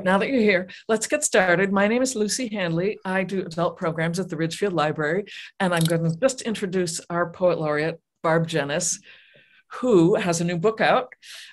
Now that you're here, let's get started. My name is Lucy Handley. I do adult programs at the Ridgefield Library, and I'm going to just introduce our poet laureate, Barb Jennis, who has a new book out,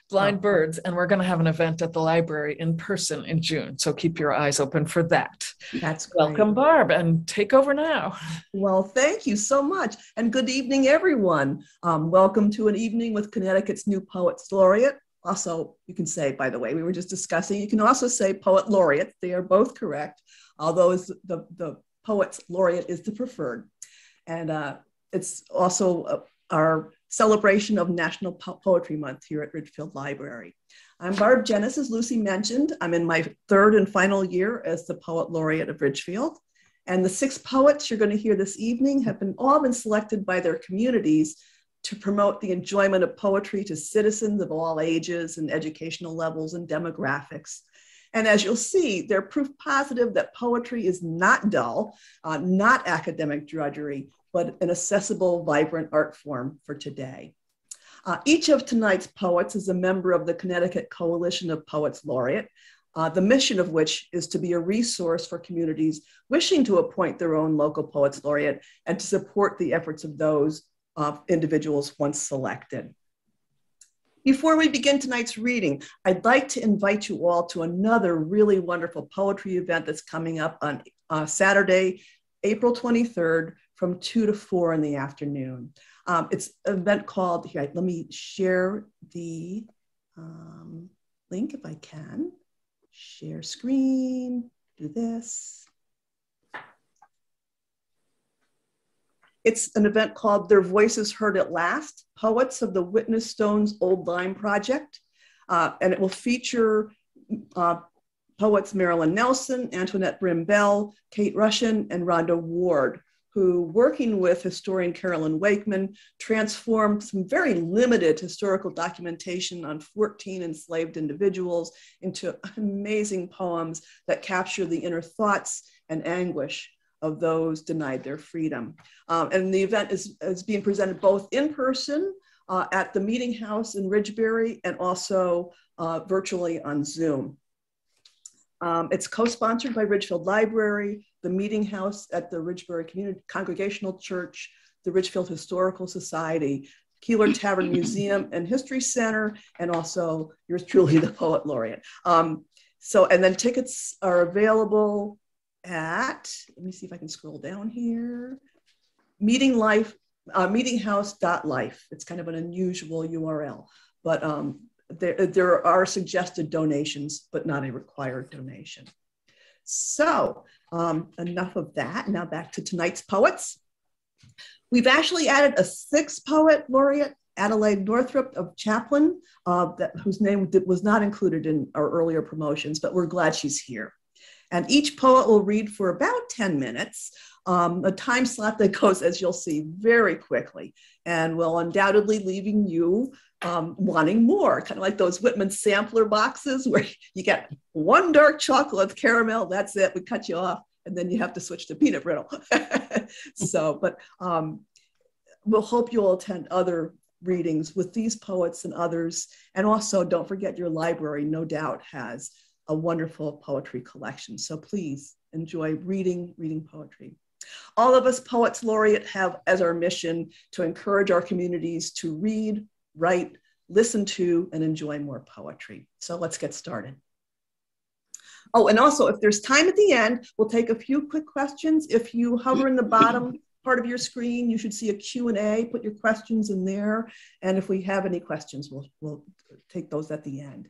Blind Birds, and we're going to have an event at the library in person in June. So keep your eyes open for that. That's great. Welcome, Barb, and take over now. Well, thank you so much. And good evening, everyone. Welcome to an evening with Connecticut's new Poets Laureate. Also, you can say, by the way, we were just discussing, you can also say Poet Laureate. They are both correct, although the Poets Laureate is the preferred. And it's also our celebration of National Poetry Month here at Ridgefield Library. I'm Barb Jennis, as Lucy mentioned. I'm in my third and final year as the Poet Laureate of Ridgefield. And the 6 poets you're going to hear this evening have all been selected by their communities to promote the enjoyment of poetry to citizens of all ages and educational levels and demographics. And as you'll see, they're proof positive that poetry is not dull, not academic drudgery, but an accessible, vibrant art form for today. Each of tonight's poets is a member of the Connecticut Coalition of Poets Laureate, the mission of which is to be a resource for communities wishing to appoint their own local Poets Laureate and to support the efforts of those individuals once selected. Before we begin tonight's reading, I'd like to invite you all to another really wonderful poetry event that's coming up on Saturday, April 23rd from 2 to 4 in the afternoon. It's an event called, here, let me share the link if I can. Share screen, do this. It's an event called Their Voices Heard at Last, Poets of the Witness Stone's Old Lime Project. And it will feature poets Marilyn Nelson, Antoinette Brim-Bell, Kate Rushin, and Rhonda Ward, who, working with historian Carolyn Wakeman, transformed some very limited historical documentation on 14 enslaved individuals into amazing poems that capture the inner thoughts and anguish of those denied their freedom. And the event is being presented both in person at the Meeting House in Ridgebury and also virtually on Zoom. It's co-sponsored by Ridgefield Library, the Meeting House at the Ridgebury Community Congregational Church, the Ridgefield Historical Society, Keeler Tavern Museum and History Center, and also yours truly, the Poet Laureate. And then tickets are available at, let me see if I can scroll down here, meetinghouse.life. It's kind of an unusual URL, but there are suggested donations, but not a required donation. So enough of that. Now back to tonight's poets. We've actually added a 6th poet laureate, Adelaide Northrup of Chaplin, whose name was not included in our earlier promotions, but we're glad she's here. And each poet will read for about 10 minutes, a time slot that goes, as you'll see, very quickly, and will undoubtedly leaving you wanting more, kind of like those Whitman sampler boxes where you get one dark chocolate caramel, that's it, we cut you off, and then you have to switch to peanut brittle. But we'll hope you'll attend other readings with these poets and others. And also don't forget your library, no doubt, has a wonderful poetry collection. So please enjoy reading poetry. All of us Poets Laureate have as our mission to encourage our communities to read, write, listen to, and enjoy more poetry. So let's get started. Oh, and also if there's time at the end, we'll take a few quick questions. If you hover in the bottom part of your screen, you should see a Q&A, put your questions in there. And if we have any questions, we'll take those at the end.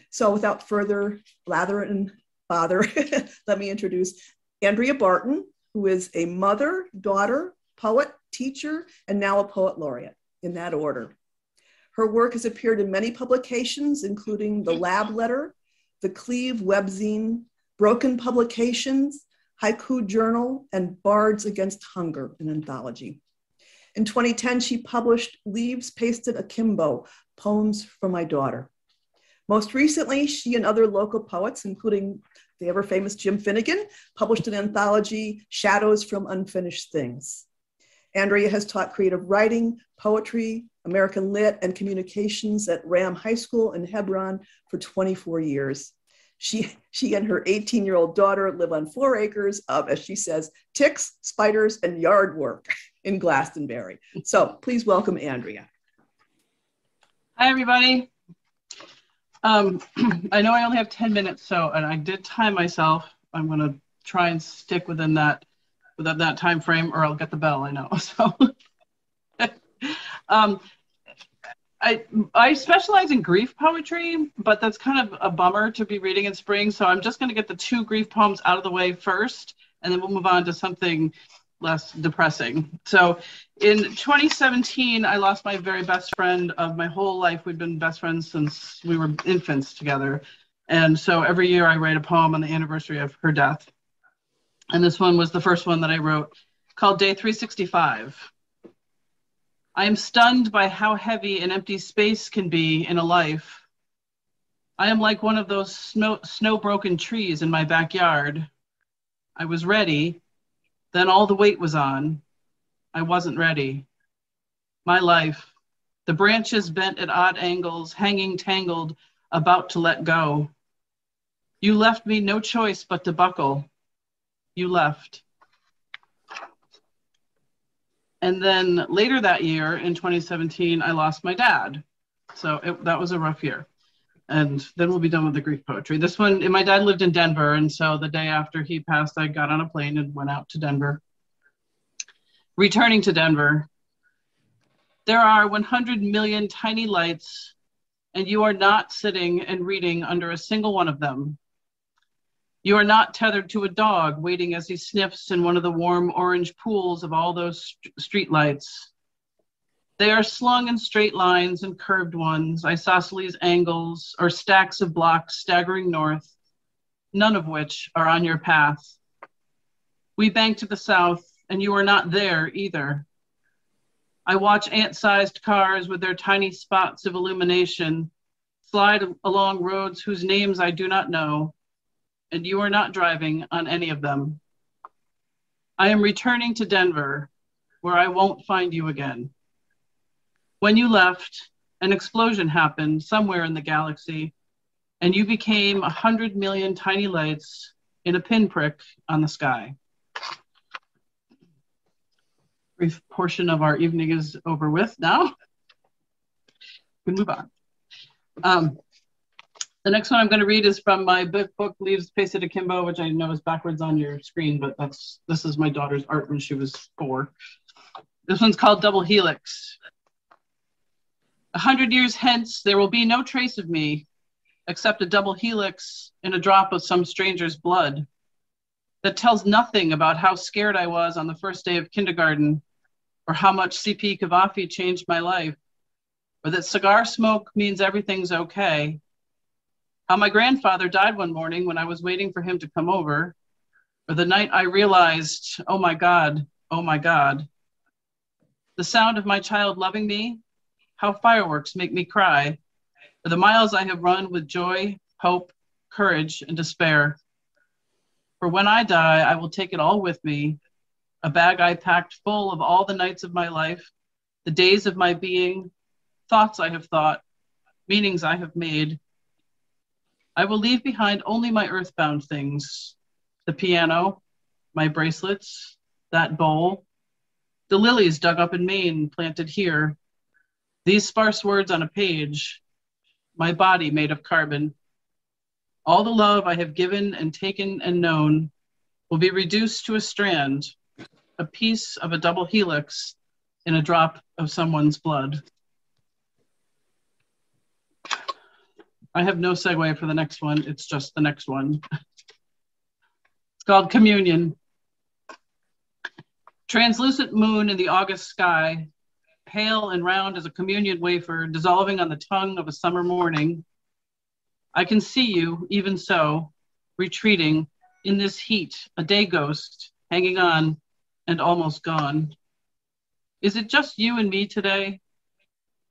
So without further blather and bother, let me introduce Andrea Barton, who is a mother, daughter, poet, teacher, and now a Poet Laureate, in that order. Her work has appeared in many publications, including The Lab Letter, The Cleve Webzine, Broken Publications, Haiku Journal, and Bards Against Hunger, an anthology. In 2010, she published Leaves Pasted Akimbo, Poems for My Daughter. Most recently, she and other local poets, including the ever famous Jim Finnegan, published an anthology, Shadows from Unfinished Things. Andrea has taught creative writing, poetry, American Lit, and communications at Ram High School in Hebron for 24 years. She and her 18-year-old daughter live on 4 acres of, as she says, ticks, spiders, and yard work in Glastonbury. So please welcome Andrea. Hi, everybody. I know I only have 10 minutes, and I did time myself. I'm going to try and stick within that time frame, or I'll get the bell, I know. So I specialize in grief poetry, but that's kind of a bummer to be reading in spring. So I'm just going to get the 2 grief poems out of the way first, and then we'll move on to something less depressing. So in 2017, I lost my very best friend of my whole life. We'd been best friends since we were infants together. And so every year I write a poem on the anniversary of her death. And this one was the first one that I wrote, called Day 365. I am stunned by how heavy an empty space can be in a life. I am like one of those snow-broken trees in my backyard. I was ready, then all the weight was on. I wasn't ready. My life, the branches bent at odd angles, hanging tangled, about to let go. You left me no choice but to buckle. You left. And then later that year, in 2017, I lost my dad. So that was a rough year. And then we'll be done with the grief poetry. This one, my dad lived in Denver. And so the day after he passed, I got on a plane and went out to Denver. Returning to Denver, there are 100 million tiny lights, and you are not sitting and reading under a single one of them. You are not tethered to a dog waiting as he sniffs in one of the warm orange pools of all those street lights. They are slung in straight lines and curved ones, isosceles angles, or stacks of blocks staggering north, none of which are on your path. We bank to the south, and you are not there either. I watch ant-sized cars with their tiny spots of illumination slide along roads whose names I do not know, and you are not driving on any of them. I am returning to Denver, where I won't find you again. When you left, an explosion happened somewhere in the galaxy, and you became 100 million tiny lights in a pinprick on the sky. Brief portion of our evening is over with now. We can move on. The next one I'm going to read is from my book, Leaves Pasted Akimbo, which I know is backwards on your screen, but this is my daughter's art when she was 4. This one's called Double Helix. 100 years hence, there will be no trace of me, except a double helix in a drop of some stranger's blood that tells nothing about how scared I was on the first day of kindergarten, or how much CP Kavafi changed my life, or that cigar smoke means everything's okay. How my grandfather died one morning when I was waiting for him to come over, or the night I realized, oh my God, oh my God. The sound of my child loving me, how fireworks make me cry, or the miles I have run with joy, hope, courage, and despair. For when I die, I will take it all with me, a bag I packed full of all the nights of my life, the days of my being, thoughts I have thought, meanings I have made. I will leave behind only my earthbound things, the piano, my bracelets, that bowl, the lilies dug up in Maine, planted here, these sparse words on a page, my body made of carbon. All the love I have given and taken and known will be reduced to a strand, a piece of a double helix in a drop of someone's blood. I have no segue for the next one. It's just the next one. It's called Communion. Translucent moon in the August sky, pale and round as a communion wafer dissolving on the tongue of a summer morning. I can see you, even so, retreating in this heat, a day ghost, hanging on and almost gone. Is it just you and me today?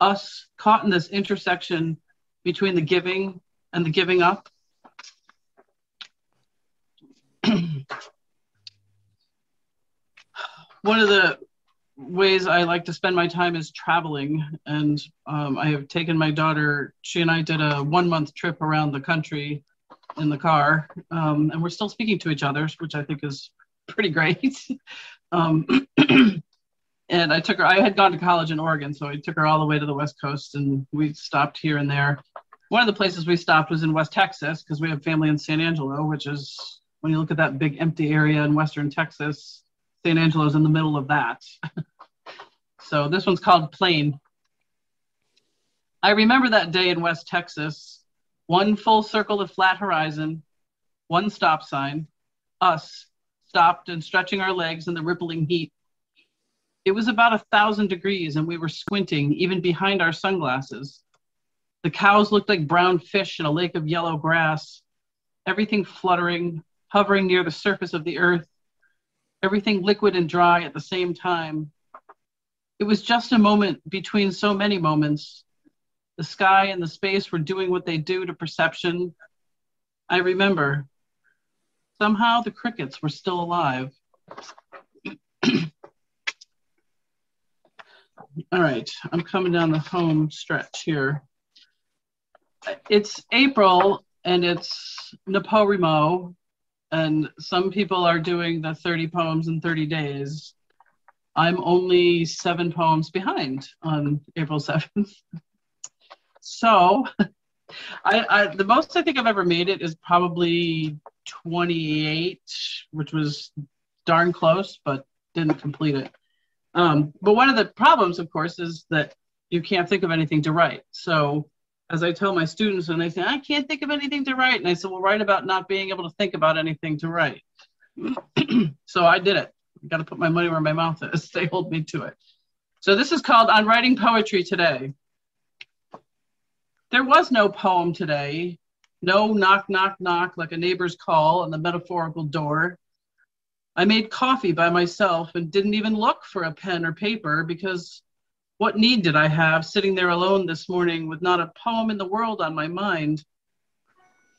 Us caught in this intersection between the giving and the giving up? One of the ways I like to spend my time is traveling. And I have taken my daughter, she and I did a 1-month trip around the country in the car, and we're still speaking to each other, which I think is pretty great. And I took her, I had gone to college in Oregon, so I took her all the way to the West Coast, and we stopped here and there. One of the places we stopped was in West Texas, because we have family in San Angelo, which is, when you look at that big empty area in Western Texas, San Angelo's in the middle of that. So this one's called Plain. I remember that day in West Texas, one full circle of flat horizon, one stop sign, us stopped and stretching our legs in the rippling heat. It was about 1,000 degrees and we were squinting even behind our sunglasses. The cows looked like brown fish in a lake of yellow grass, everything fluttering, hovering near the surface of the earth, everything liquid and dry at the same time. It was just a moment between so many moments. The sky and the space were doing what they do to perception. I remember. Somehow the crickets were still alive. All right, I'm coming down the home stretch here. It's April and it's NaPoWriMo, and some people are doing the 30 poems in 30 days. I'm only 7 poems behind on April 7th. So the most I think I've ever made it is probably 28, which was darn close, but didn't complete it. But one of the problems, of course, is that you can't think of anything to write. So as I tell my students when they say, I can't think of anything to write, and I said, well, write about not being able to think about anything to write. So I did it. I got to put my money where my mouth is. They hold me to it. So this is called On Writing Poetry Today. There was no poem today. No knock, knock, knock, like a neighbor's call on the metaphorical door. I made coffee by myself and didn't even look for a pen or paper, because what need did I have sitting there alone this morning with not a poem in the world on my mind?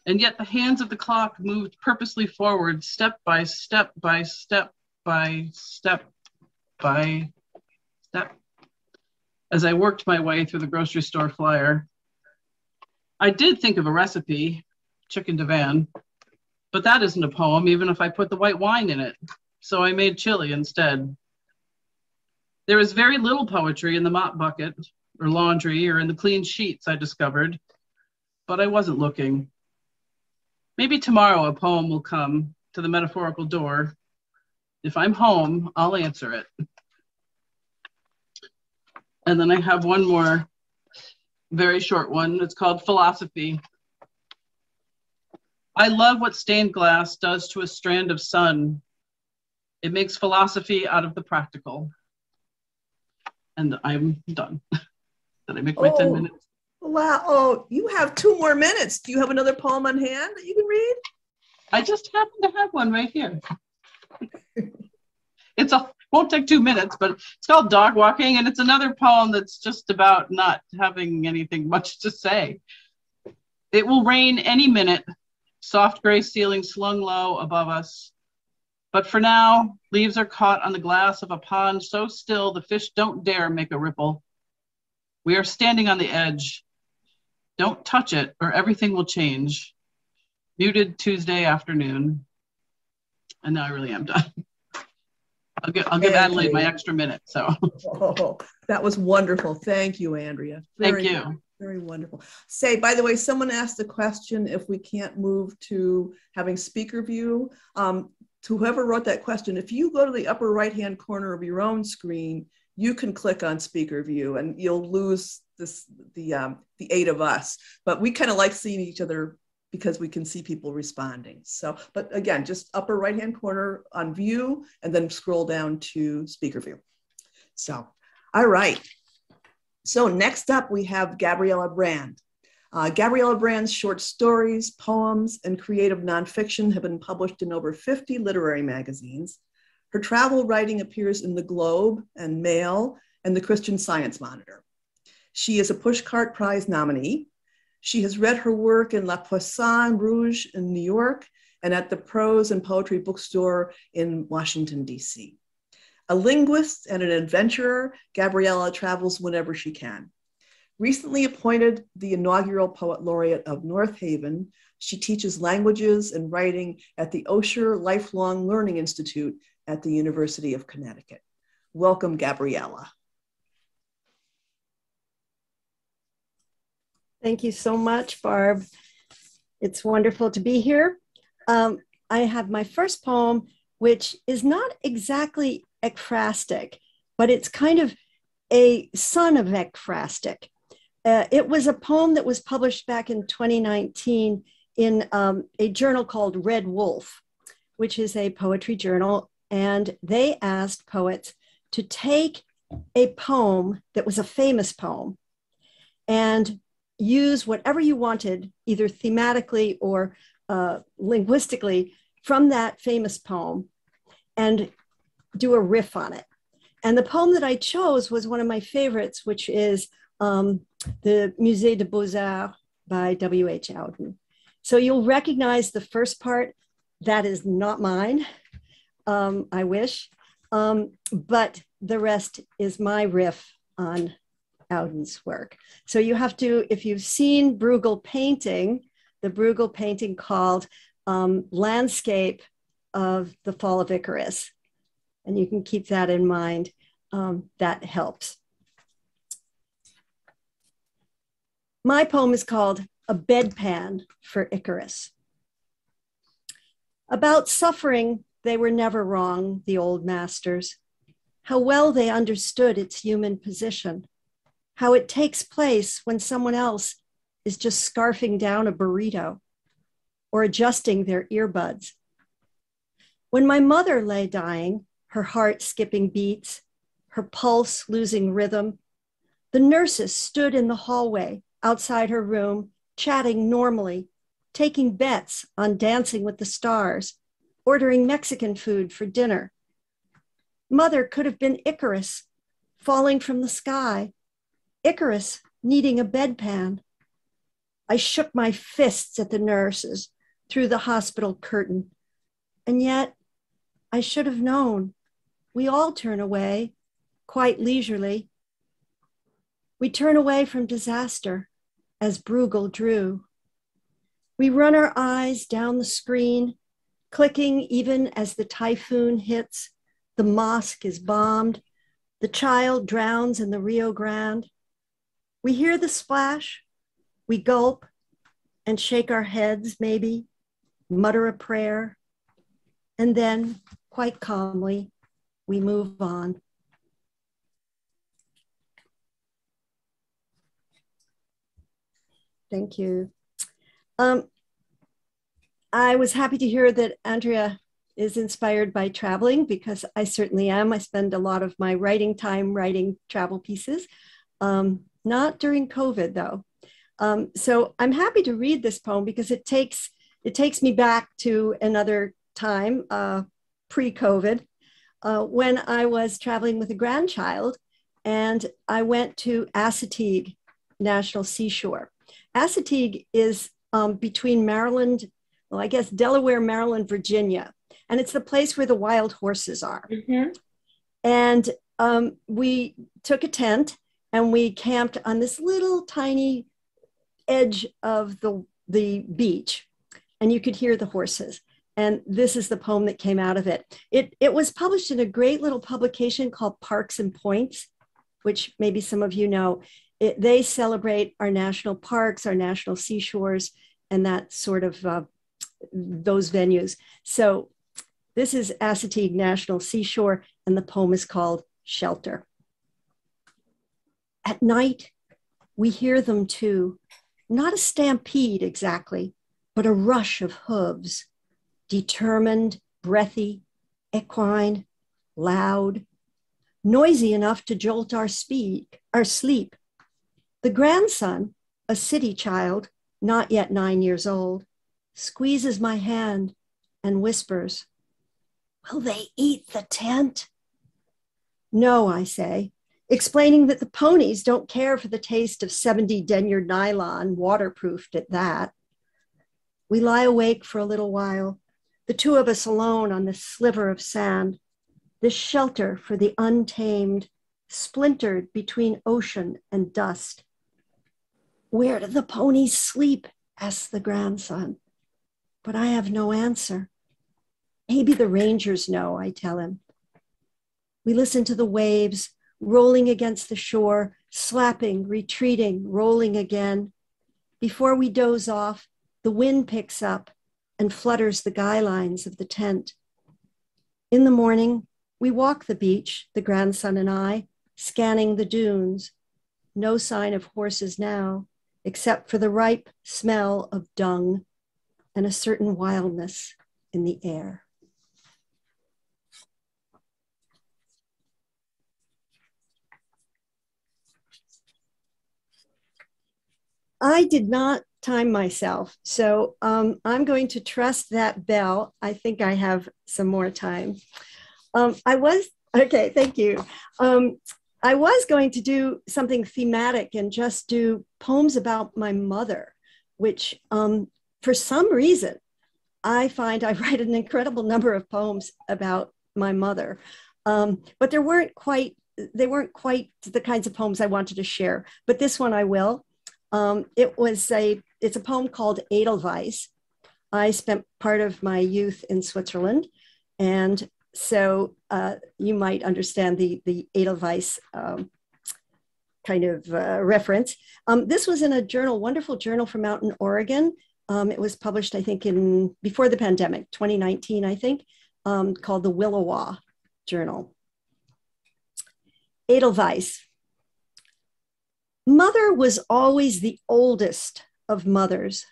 And yet the hands of the clock moved purposely forward, step by step by step by step by step, as I worked my way through the grocery store flyer. I did think of a recipe, chicken divan, but that isn't a poem, even if I put the white wine in it. So I made chili instead. There is very little poetry in the mop bucket or laundry or in the clean sheets, I discovered, but I wasn't looking. Maybe tomorrow a poem will come to the metaphorical door. If I'm home, I'll answer it. And then I have one more very short one. It's called Philosophy. I love what stained glass does to a strand of sun. It makes philosophy out of the practical. And I'm done. Did I make my 10 minutes? Wow. Oh, you have 2 more minutes. Do you have another poem on hand that you can read? I just happen to have one right here. Won't take 2 minutes, but it's called Dog Walking, and it's another poem that's just about not having anything much to say. It will rain any minute, soft gray ceiling slung low above us. But for now, leaves are caught on the glass of a pond so still the fish don't dare make a ripple. We are standing on the edge. Don't touch it or everything will change. Muted Tuesday afternoon. And now I really am done. I'll give Adelaide my extra minute. So. Oh, that was wonderful. Thank you, Andrea. Thank you. Very wonderful. Say, by the way, someone asked the question if we can't move to having speaker view. To whoever wrote that question, if you go to the upper right-hand corner of your own screen, you can click on speaker view and you'll lose the 8 of us. But we kind of like seeing each other because we can see people responding. So, but again, just upper right-hand corner on view and then scroll down to speaker view. So, all right. So next up we have Gabriella Brand. Gabriella Brand's short stories, poems, and creative nonfiction have been published in over 50 literary magazines. Her travel writing appears in The Globe and Mail and the Christian Science Monitor. She is a Pushcart Prize nominee. She has read her work in La Poisson Rouge in New York and at the Prose and Poetry Bookstore in Washington, D.C. A linguist and an adventurer, Gabriella travels whenever she can. Recently appointed the inaugural Poet Laureate of North Haven, She teaches languages and writing at the Osher Lifelong Learning Institute at the University of Connecticut. Welcome, Gabriella. Thank you so much, Barb. It's wonderful to be here. I have my first poem, which is not exactly ekphrastic, but it's kind of a son of ekphrastic. It was a poem that was published back in 2019 in a journal called Red Wolf, which is a poetry journal. And they asked poets to take a poem that was a famous poem and use whatever you wanted, either thematically or linguistically, from that famous poem and do a riff on it. And the poem that I chose was one of my favorites, which is the Musée des Beaux-Arts by W.H. Auden. So you'll recognize the first part. That is not mine, I wish. But the rest is my riff on Auden's work. So you have to, if you've seen Bruegel painting, the Bruegel painting called Landscape of the Fall of Icarus, and you can keep that in mind, that helps. My poem is called A Bedpan for Icarus. About suffering, they were never wrong, the old masters. How well they understood its human position, how it takes place when someone else is just scarfing down a burrito or adjusting their earbuds. When my mother lay dying, her heart skipping beats, her pulse losing rhythm, the nurses stood in the hallway outside her room, chatting normally, taking bets on Dancing with the Stars, ordering Mexican food for dinner. Mother could have been Icarus, falling from the sky, Icarus needing a bedpan. I shook my fists at the nurses through the hospital curtain, and yet I should have known. We all turn away, quite leisurely. We turn away from disaster, as Bruegel drew. We run our eyes down the screen, clicking even as the typhoon hits, the mosque is bombed, the child drowns in the Rio Grande. We hear the splash, we gulp and shake our heads maybe, mutter a prayer, and then, quite calmly, we move on. Thank you. I was happy to hear that Andrea is inspired by traveling, because I certainly am. I spend a lot of my writing time writing travel pieces, not during COVID though. So I'm happy to read this poem because it takes me back to another time, pre-COVID, when I was traveling with a grandchild, and I went to Assateague National Seashore. Assateague is between Maryland, well, I guess Delaware, Maryland, Virginia, and it's the place where the wild horses are. Mm-hmm. And we took a tent and we camped on this little tiny edge of the beach, and you could hear the horses. And this is the poem that came out of it. It was published in a great little publication called Parks and Points, which maybe some of you know. They celebrate our national parks, our national seashores, and that sort of those venues. So this is Assateague National Seashore, and the poem is called Shelter. At night, we hear them too, not a stampede exactly, but a rush of hooves, determined, breathy, equine, loud, noisy enough to jolt our sleep. The grandson, a city child, not yet 9 years old, squeezes my hand and whispers, "Will they eat the tent?" No, I say, explaining that the ponies don't care for the taste of 70 denier nylon, waterproofed at that. We lie awake for a little while, the two of us alone on this sliver of sand, this shelter for the untamed, splintered between ocean and dust. "Where do the ponies sleep?" asks the grandson. but I have no answer. Maybe the rangers know, I tell him. We listen to the waves rolling against the shore, slapping, retreating, rolling again. Before we doze off, the wind picks up and flutters the guy lines of the tent. In the morning, we walk the beach, the grandson and I, scanning the dunes. No sign of horses now, except for the ripe smell of dung and a certain wildness in the air. I did not time myself, so I'm going to trust that bell. I think I have some more time. Okay, thank you. I was going to do something thematic and just do poems about my mother, which for some reason, I find I write an incredible number of poems about my mother, but they weren't quite the kinds of poems I wanted to share, but this one I will. It's a poem called Edelweiss. I spent part of my youth in Switzerland, and so you might understand the Edelweiss kind of reference. This was in a journal, wonderful journal from out in Oregon. It was published, I think, before the pandemic, 2019, I think, called the Willowa Journal. Edelweiss. Mother was always the oldest of mothers.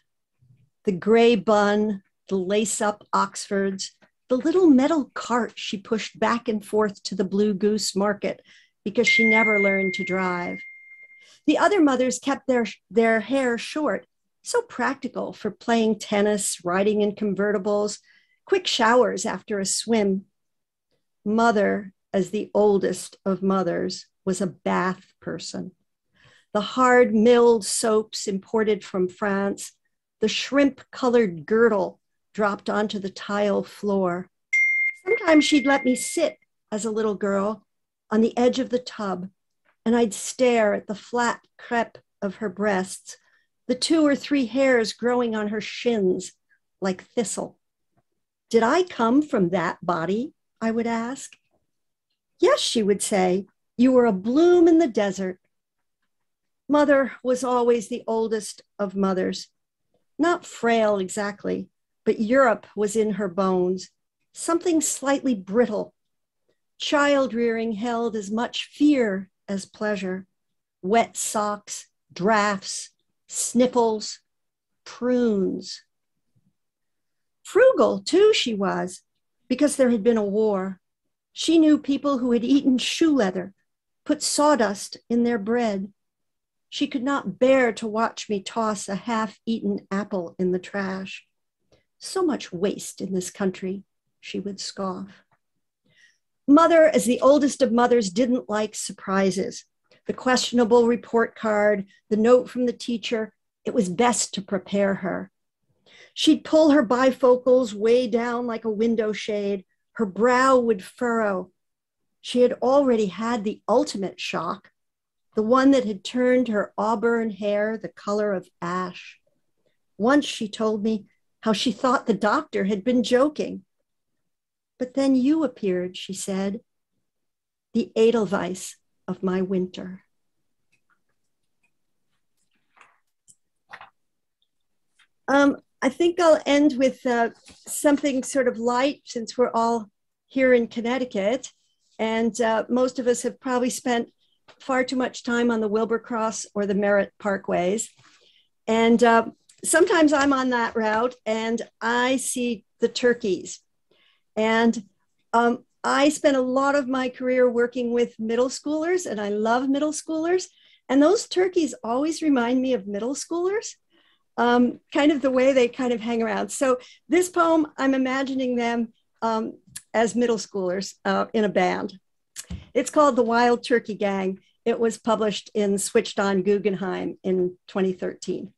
The gray bun, the lace-up Oxfords, the little metal cart she pushed back and forth to the Blue Goose Market because she never learned to drive. The other mothers kept their hair short, so practical for playing tennis, riding in convertibles, quick showers after a swim. Mother, as the oldest of mothers, was a bath person. The hard milled soaps imported from France, the shrimp-colored girdle dropped onto the tile floor. Sometimes she'd let me sit as a little girl on the edge of the tub, and I'd stare at the flat crepe of her breasts, the 2 or 3 hairs growing on her shins like thistle. Did I come from that body? I would ask. Yes, she would say, you were a bloom in the desert. Mother was always the oldest of mothers. Not frail exactly, but Europe was in her bones, something slightly brittle. Child rearing held as much fear as pleasure. Wet socks, drafts, sniffles, prunes. Frugal too she was, because there had been a war. She knew people who had eaten shoe leather, put sawdust in their bread. She could not bear to watch me toss a half-eaten apple in the trash. So much waste in this country, she would scoff. Mother, as the oldest of mothers, didn't like surprises. The questionable report card, the note from the teacher, it was best to prepare her. She'd pull her bifocals way down like a window shade. Her brow would furrow. She had already had the ultimate shock, the one that had turned her auburn hair the color of ash. Once she told me how she thought the doctor had been joking. But then you appeared, she said, the Edelweiss of my winter. I think I'll end with something sort of light, since we're all here in Connecticut, and most of us have probably spent far too much time on the Wilbur-Cross or the Merritt Parkways. And sometimes I'm on that route and I see the turkeys. And I spent a lot of my career working with middle schoolers, and I love middle schoolers. And those turkeys always remind me of middle schoolers, kind of the way they kind of hang around. So this poem, I'm imagining them as middle schoolers in a band. It's called The Wild Turkey Gang. It was published in Switched on Guggenheim in 2013.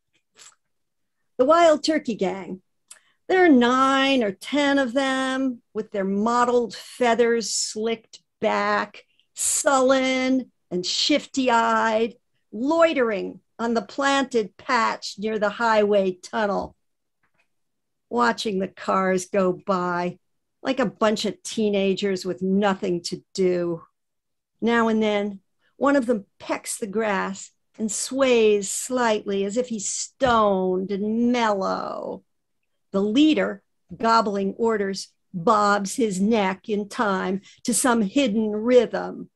The Wild Turkey Gang. There are 9 or 10 of them with their mottled feathers slicked back, sullen and shifty-eyed, loitering on the planted patch near the highway tunnel. watching the cars go by like a bunch of teenagers with nothing to do. Now and then, one of them pecks the grass and sways slightly as if he's stoned and mellow. The leader, gobbling orders, bobs his neck in time to some hidden rhythm,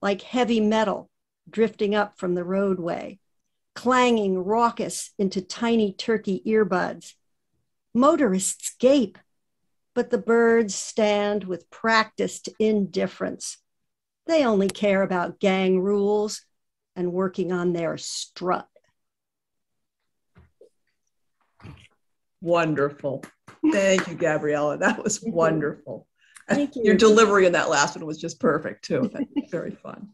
like heavy metal drifting up from the roadway, clanging raucous into tiny turkey earbuds. Motorists gape, but the birds stand with practiced indifference. They only care about gang rules and working on their strut. Wonderful. Thank you, Gabriella. That was wonderful. Thank you. Your delivery in that last one was just perfect too. That's very fun.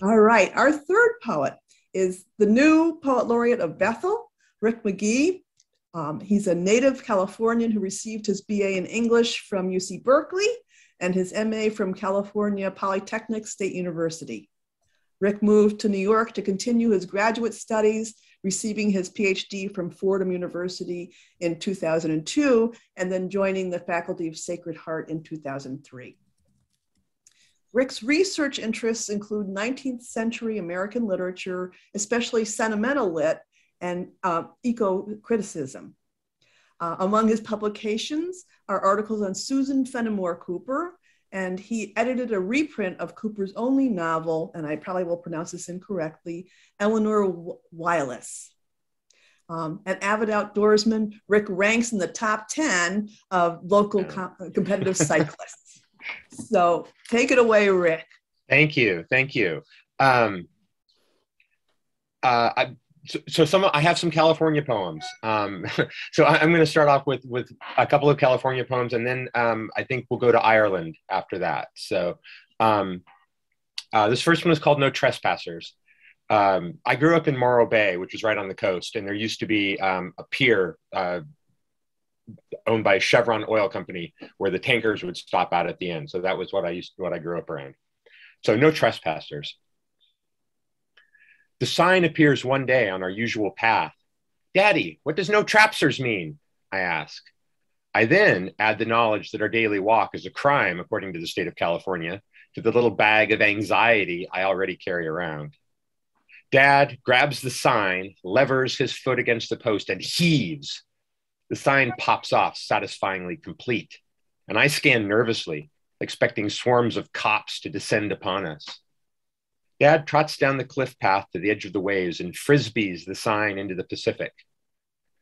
All right, our third poet is the new Poet Laureate of Bethel, Rick Magee. He's a native Californian who received his BA in English from UC Berkeley and his MA from California Polytechnic State University. Rick moved to New York to continue his graduate studies, receiving his PhD from Fordham University in 2002, and then joining the Faculty of Sacred Heart in 2003. Rick's research interests include 19th century American literature, especially sentimental lit and eco-criticism. Among his publications are articles on Susan Fenimore Cooper, and he edited a reprint of Cooper's only novel, and I probably will pronounce this incorrectly, Eleanor Wylis. An avid outdoorsman, Rick ranks in the top 10 of local competitive cyclists. So take it away, Rick. Thank you, thank you. I have some California poems. So I'm going to start off with a couple of California poems, and then I think we'll go to Ireland after that. So this first one is called No Trespassers. I grew up in Morro Bay, which is right on the coast, and there used to be a pier owned by Chevron Oil Company where the tankers would stop out at the end. So that was what I grew up around. So no trespassers. The sign appears one day on our usual path. Daddy, what does no trapsers mean? I ask. I then add the knowledge that our daily walk is a crime, according to the state of California, to the little bag of anxiety I already carry around. Dad grabs the sign, levers his foot against the post, and heaves. The sign pops off, satisfyingly complete, and I scan nervously, expecting swarms of cops to descend upon us. Dad trots down the cliff path to the edge of the waves and frisbees the sign into the Pacific.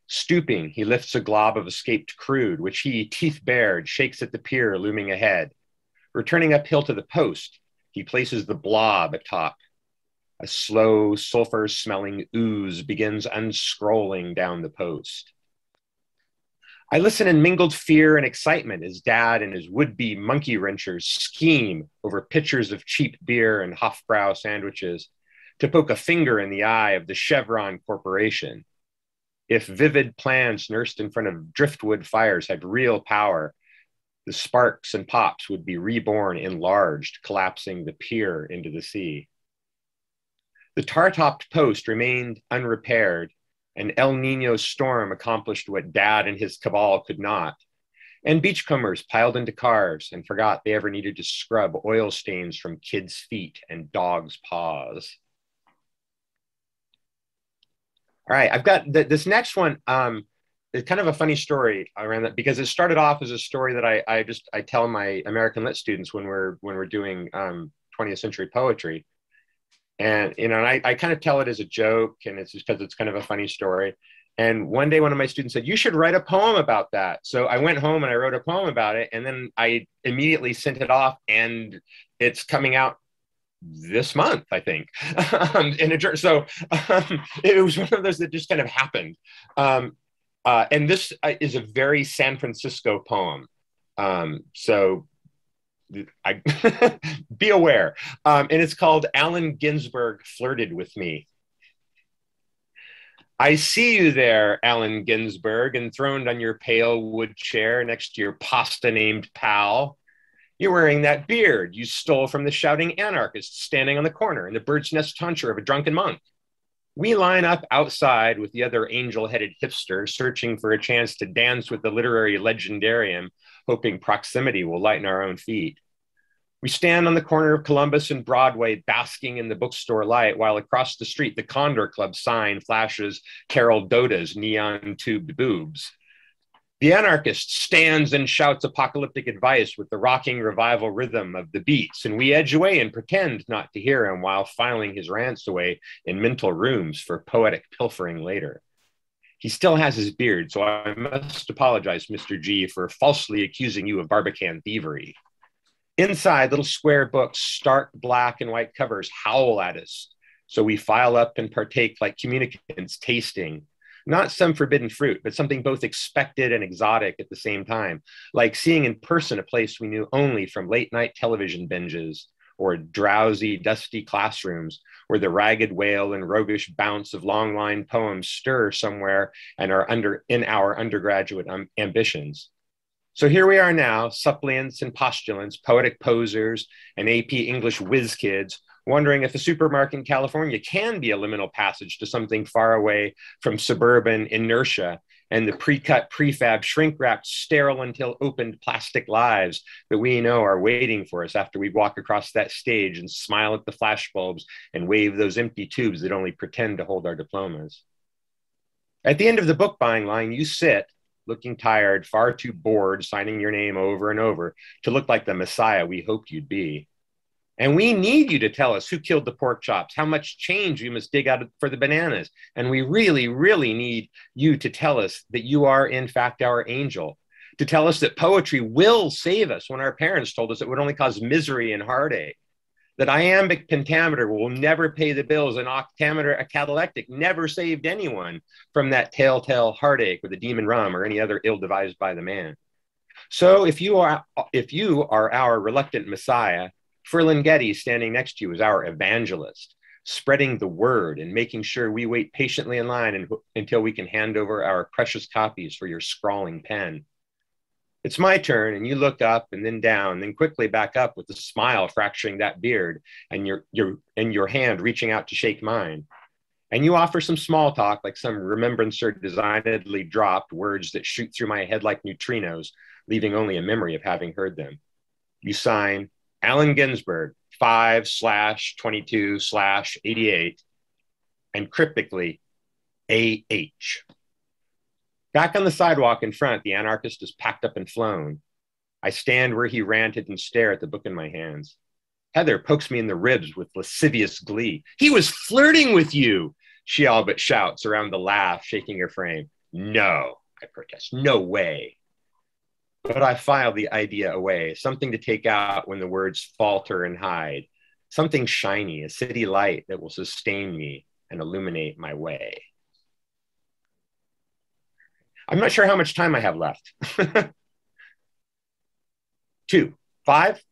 Stooping, he lifts a glob of escaped crude, which he, teeth bared, shakes at the pier looming ahead. Returning uphill to the post, he places the blob atop. A slow, sulfur-smelling ooze begins unscrolling down the post. I listen in mingled fear and excitement as Dad and his would-be monkey wrenchers scheme over pitchers of cheap beer and Hofbrau sandwiches to poke a finger in the eye of the Chevron Corporation. If vivid plans nursed in front of driftwood fires had real power, the sparks and pops would be reborn enlarged, collapsing the pier into the sea. The tar-topped post remained unrepaired. An El Nino storm accomplished what Dad and his cabal could not. And beachcombers piled into cars and forgot they ever needed to scrub oil stains from kids' feet and dogs' paws. All right, I've got this next one. It's kind of a funny story around that because it started off as a story that I tell my American Lit students when we're doing 20th century poetry. And, you know, and I kind of tell it as a joke, and it's just because it's kind of a funny story. And one day, one of my students said, you should write a poem about that. So I went home and I wrote a poem about it. And then I immediately sent it off, and it's coming out this month, I think. So it was one of those that just kind of happened. And this is a very San Francisco poem. So be aware. And it's called Allen Ginsberg Flirted with Me. I see you there, Allen Ginsberg, enthroned on your pale wood chair next to your pasta-named pal. You're wearing that beard you stole from the shouting anarchist standing on the corner in the bird's nest tonsure of a drunken monk. We line up outside with the other angel-headed hipsters, searching for a chance to dance with the literary legendarium, hoping proximity will lighten our own feet. We stand on the corner of Columbus and Broadway, basking in the bookstore light, while across the street, the Condor Club sign flashes Carol Doda's neon-tubed boobs. The anarchist stands and shouts apocalyptic advice with the rocking revival rhythm of the beats, and we edge away and pretend not to hear him while filing his rants away in mental rooms for poetic pilfering later. He still has his beard, so I must apologize, Mr. G, for falsely accusing you of Barbican thievery. Inside, little square books, stark black and white covers howl at us, so we file up and partake like communicants tasting. Not some forbidden fruit, but something both expected and exotic at the same time, like seeing in person a place we knew only from late night television binges or drowsy, dusty classrooms where the ragged wail and roguish bounce of long line poems stir somewhere and are in our undergraduate ambitions. So here we are now, suppliants and postulants, poetic posers, and AP English whiz kids, wondering if a supermarket in California can be a liminal passage to something far away from suburban inertia and the pre-cut, prefab, shrink-wrapped, sterile until opened plastic lives that we know are waiting for us after we walk across that stage and smile at the flashbulbs and wave those empty tubes that only pretend to hold our diplomas. At the end of the book buying line, you sit, looking tired, far too bored, signing your name over and over to look like the Messiah we hoped you'd be. And we need you to tell us who killed the pork chops, how much change we must dig out for the bananas. And we really, really need you to tell us that you are, in fact, our angel, to tell us that poetry will save us when our parents told us it would only cause misery and heartache, that iambic pentameter will never pay the bills, and octameter, a catalectic, never saved anyone from that telltale heartache with the demon rum or any other ill devised by the man. So if you are our reluctant Messiah, Ferlinghetti standing next to you is our evangelist, spreading the word and making sure we wait patiently in line until we can hand over our precious copies for your scrawling pen. It's my turn, and you look up and then down, then quickly back up with a smile fracturing that beard and your hand reaching out to shake mine. And you offer some small talk, like some remembrancer designedly dropped words that shoot through my head like neutrinos, leaving only a memory of having heard them. You sign, Allen Ginsberg, 5/22/88, and cryptically, AH. Back on the sidewalk in front, the anarchist is packed up and flown. I stand where he ranted and stare at the book in my hands. Heather pokes me in the ribs with lascivious glee. He was flirting with you, she all but shouts around the laugh, shaking her frame. No, I protest, no way. But I file the idea away, something to take out when the words falter and hide, something shiny, a city light that will sustain me and illuminate my way. I'm not sure how much time I have left. 2, 5.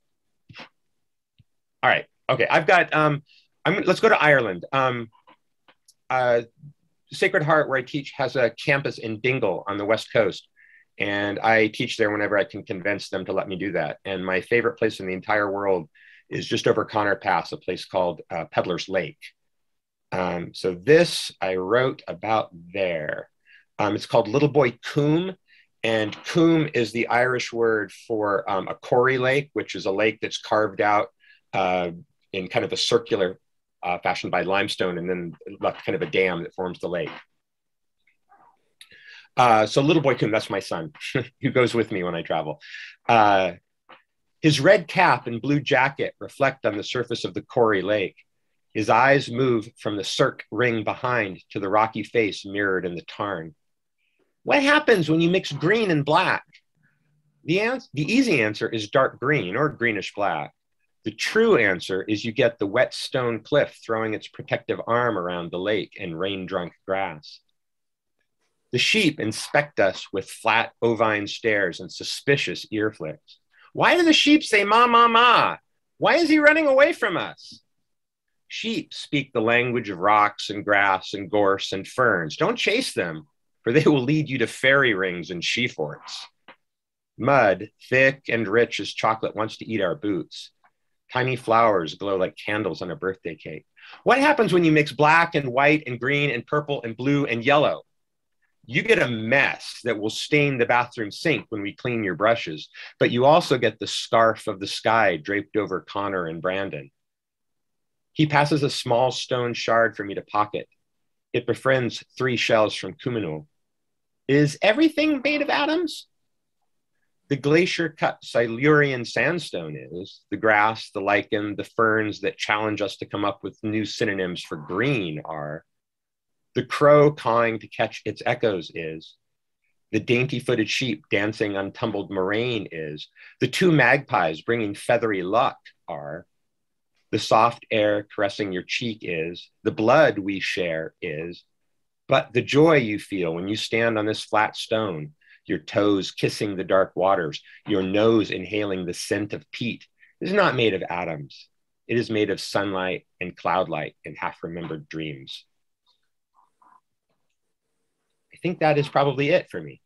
All right, okay, I've got, let's go to Ireland. Sacred Heart, where I teach, has a campus in Dingle on the West Coast. And I teach there whenever I can convince them to let me do that. And my favorite place in the entire world is just over Connor Pass, a place called Peddler's Lake. So this I wrote about there. It's called Little Boy Coombe. And Coombe is the Irish word for a quarry lake, which is a lake that's carved out in kind of a circular fashion by limestone, and then left kind of a dam that forms the lake. So Little Boy Coombe, that's my son, who goes with me when I travel. His red cap and blue jacket reflect on the surface of the quarry lake. His eyes move from the cirque ring behind to the rocky face mirrored in the tarn. What happens when you mix green and black? The easy answer is dark green or greenish black. The true answer is you get the wet stone cliff throwing its protective arm around the lake and rain-drunk grass. The sheep inspect us with flat ovine stares and suspicious ear flicks. Why do the sheep say ma, ma, ma? Why is he running away from us? Sheep speak the language of rocks and grass and gorse and ferns. Don't chase them, for they will lead you to fairy rings and she forts. Mud, thick and rich as chocolate, wants to eat our boots. Tiny flowers glow like candles on a birthday cake. What happens when you mix black and white and green and purple and blue and yellow? You get a mess that will stain the bathroom sink when we clean your brushes, but you also get the scarf of the sky draped over Connor and Brandon. He passes a small stone shard for me to pocket. It befriends 3 shells from Kumino. Is everything made of atoms? The glacier-cut Silurian sandstone is. The grass, the lichen, the ferns that challenge us to come up with new synonyms for green are. The crow cawing to catch its echoes is. The dainty-footed sheep dancing on tumbled moraine is. The 2 magpies bringing feathery luck are. The soft air caressing your cheek is. The blood we share is. But the joy you feel when you stand on this flat stone, your toes kissing the dark waters, your nose inhaling the scent of peat, is not made of atoms. It is made of sunlight and cloudlight and half-remembered dreams. I think that is probably it for me.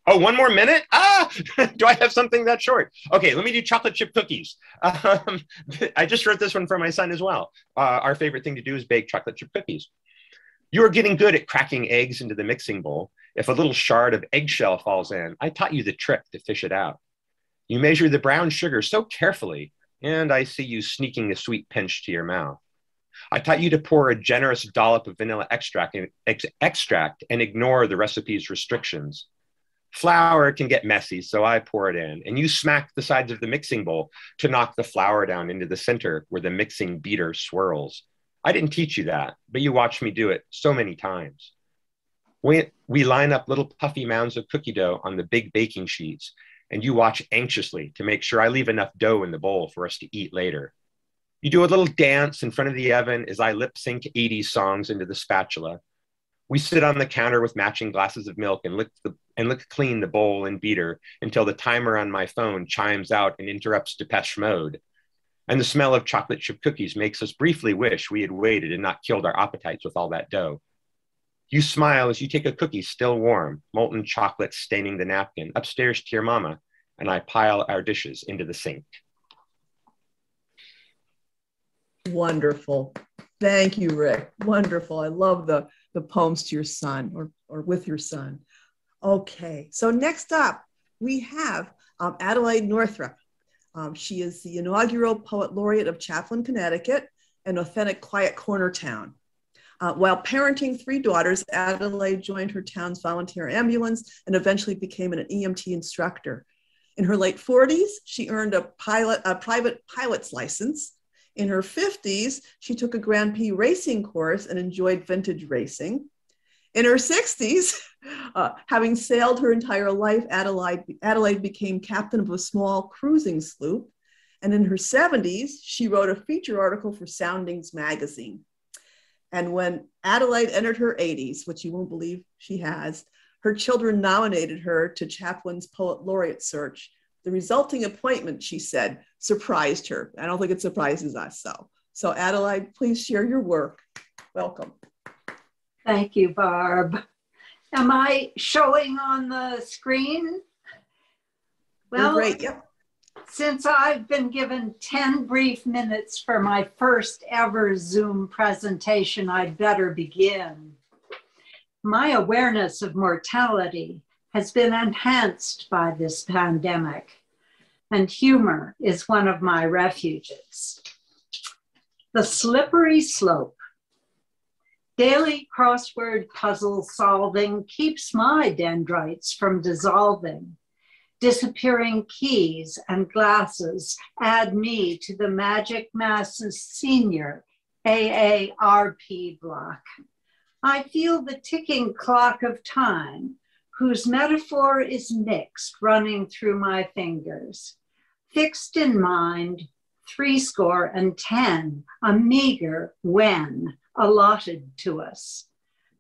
Oh, 1 more minute? Do I have something that short? Okay, let me do chocolate chip cookies. I just wrote this one for my son as well. Our favorite thing to do is bake chocolate chip cookies. You are getting good at cracking eggs into the mixing bowl. If a little shard of eggshell falls in, I taught you the trick to fish it out. You measure the brown sugar so carefully, and I see you sneaking a sweet pinch to your mouth. I taught you to pour a generous dollop of vanilla extract and ignore the recipe's restrictions. Flour can get messy, so I pour it in, and you smack the sides of the mixing bowl to knock the flour down into the center where the mixing beater swirls. I didn't teach you that, but you watched me do it so many times. We line up little puffy mounds of cookie dough on the big baking sheets, and you watch anxiously to make sure I leave enough dough in the bowl for us to eat later. You do a little dance in front of the oven as I lip sync 80s songs into the spatula. We sit on the counter with matching glasses of milk and lick clean the bowl and beater until the timer on my phone chimes out and interrupts Depeche Mode. And the smell of chocolate chip cookies makes us briefly wish we had waited and not killed our appetites with all that dough. You smile as you take a cookie still warm, molten chocolate staining the napkin, upstairs to your mama, and I pile our dishes into the sink. Wonderful. Thank you, Rick. Wonderful. I love the poems to your son or with your son. Okay, so next up, we have Adelaide Northrup. She is the inaugural Poet Laureate of Chaplin, Connecticut, an authentic quiet corner town. While parenting 3 daughters, Adelaide joined her town's volunteer ambulance and eventually became an EMT instructor. In her late 40s, she earned a private pilot's license. In her 50s, she took a Grand Prix racing course and enjoyed vintage racing. In her 60s, having sailed her entire life, Adelaide became captain of a small cruising sloop. And in her 70s, she wrote a feature article for Soundings magazine. And when Adelaide entered her 80s, which you won't believe she has, her children nominated her to Chaplin's Poet Laureate search. The resulting appointment, she said, surprised her. I don't think it surprises us. So Adelaide, please share your work. Welcome. Thank you, Barb. Am I showing on the screen? Well, you're great. Yep. Since I've been given 10 brief minutes for my first ever Zoom presentation, I'd better begin. My awareness of mortality has been enhanced by this pandemic, and humor is one of my refuges. The slippery slope. Daily crossword puzzle solving keeps my dendrites from dissolving. Disappearing keys and glasses add me to the Magic Masses Senior AARP block. I feel the ticking clock of time, whose metaphor is mixed running through my fingers. Fixed in mind, 70, a meager when allotted to us.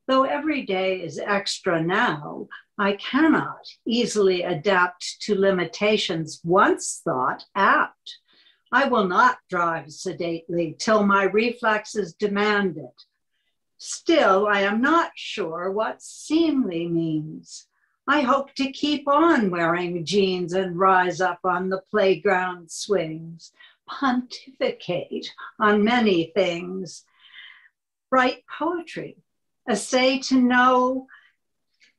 Though every day is extra now, I cannot easily adapt to limitations once thought apt. I will not drive sedately till my reflexes demand it. Still, I am not sure what seemly means. I hope to keep on wearing jeans and rise up on the playground swings. pontificate on many things, write poetry, essay to know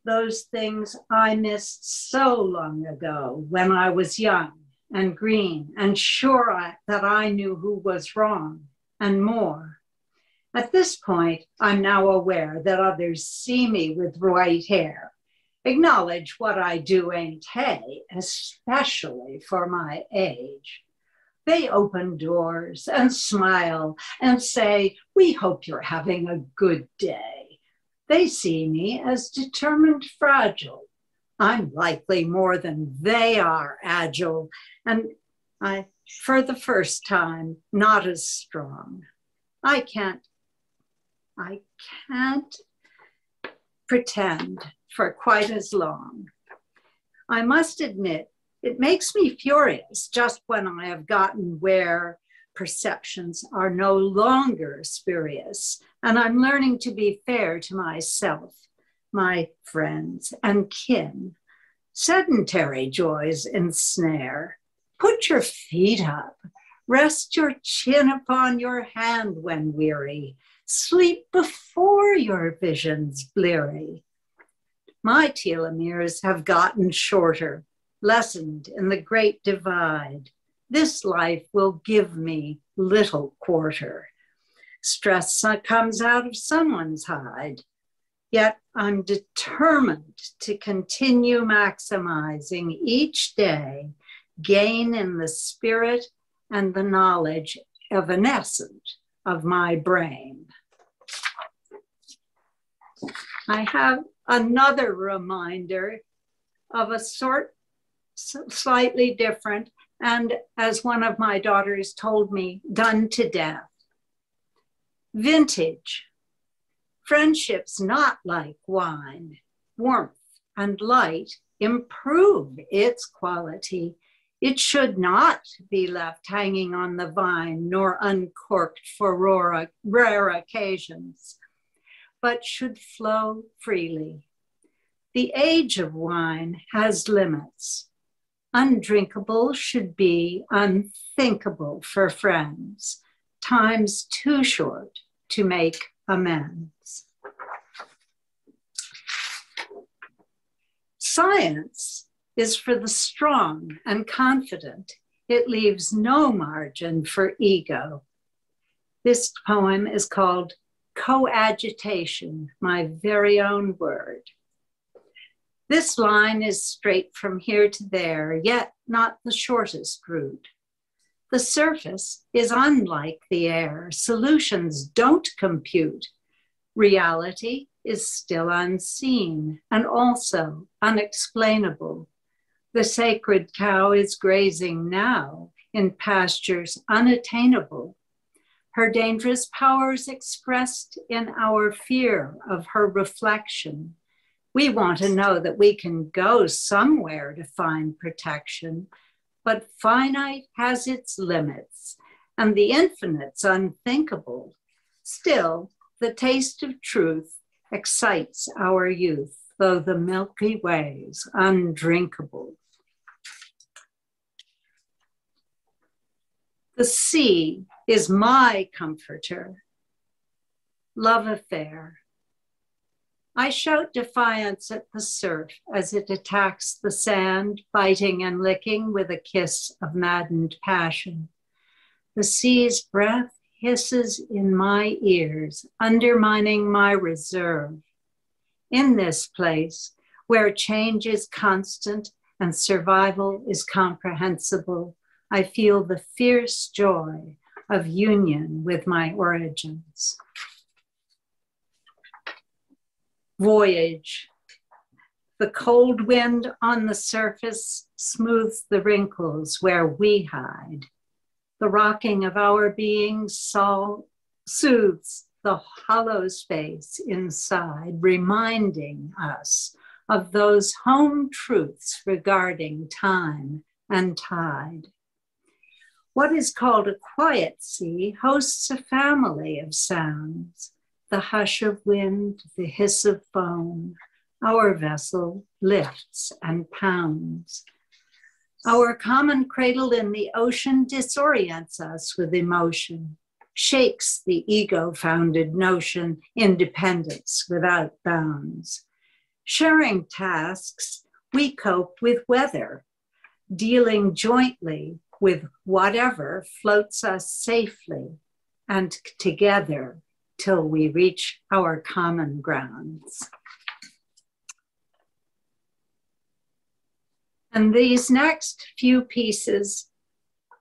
those things I missed so long ago when I was young and green and sure that I knew who was wrong and more. At this point, I'm now aware that others see me with white hair, acknowledge what I do ain't hay, especially for my age. They open doors and smile and say, we hope you're having a good day. They see me as determined fragile. I'm likely more than they are agile, and I, for the first time, not as strong. I can't pretend for quite as long. I must admit, it makes me furious just when I have gotten where perceptions are no longer spurious, and I'm learning to be fair to myself, my friends and kin. Sedentary joys ensnare. Put your feet up. Rest your chin upon your hand when weary. Sleep before your vision's bleary. My telomeres have gotten shorter, lessened in the great divide. This life will give me little quarter. Stress comes out of someone's hide. Yet I'm determined to continue maximizing each day, gain in the spirit and the knowledge evanescent of my brain. I have another reminder of a sort slightly different, and as one of my daughters told me, done to death. Vintage. Friendship's not like wine. Warmth and light improve its quality. It should not be left hanging on the vine nor uncorked for rare occasions, but should flow freely. The age of wine has limits. Undrinkable should be unthinkable for friends. Time's too short to make amends. Science is for the strong and confident. It leaves no margin for ego. This poem is called Coagitation, my very own word. This line is straight from here to there, yet not the shortest route. The surface is unlike the air. Solutions don't compute. Reality is still unseen and also unexplainable. The sacred cow is grazing now in pastures unattainable. Her dangerous powers expressed in our fear of her reflection. We want to know that we can go somewhere to find protection, but finite has its limits, and the infinite's unthinkable. Still, the taste of truth excites our youth, though the Milky Way's undrinkable. The sea is my comforter. Love affair. I shout defiance at the surf as it attacks the sand, biting and licking with a kiss of maddened passion. The sea's breath hisses in my ears, undermining my reserve. In this place, where change is constant and survival is comprehensible, I feel the fierce joy of union with my origins. Voyage. The cold wind on the surface smooths the wrinkles where we hide. The rocking of our beings soothes the hollow space inside, reminding us of those home truths regarding time and tide. What is called a quiet sea hosts a family of sounds. The hush of wind, the hiss of foam, our vessel lifts and pounds. Our common cradle in the ocean disorients us with emotion, shakes the ego-founded notion, independence without bounds. Sharing tasks, we cope with weather, dealing jointly with whatever floats us safely and together till we reach our common grounds. And these next few pieces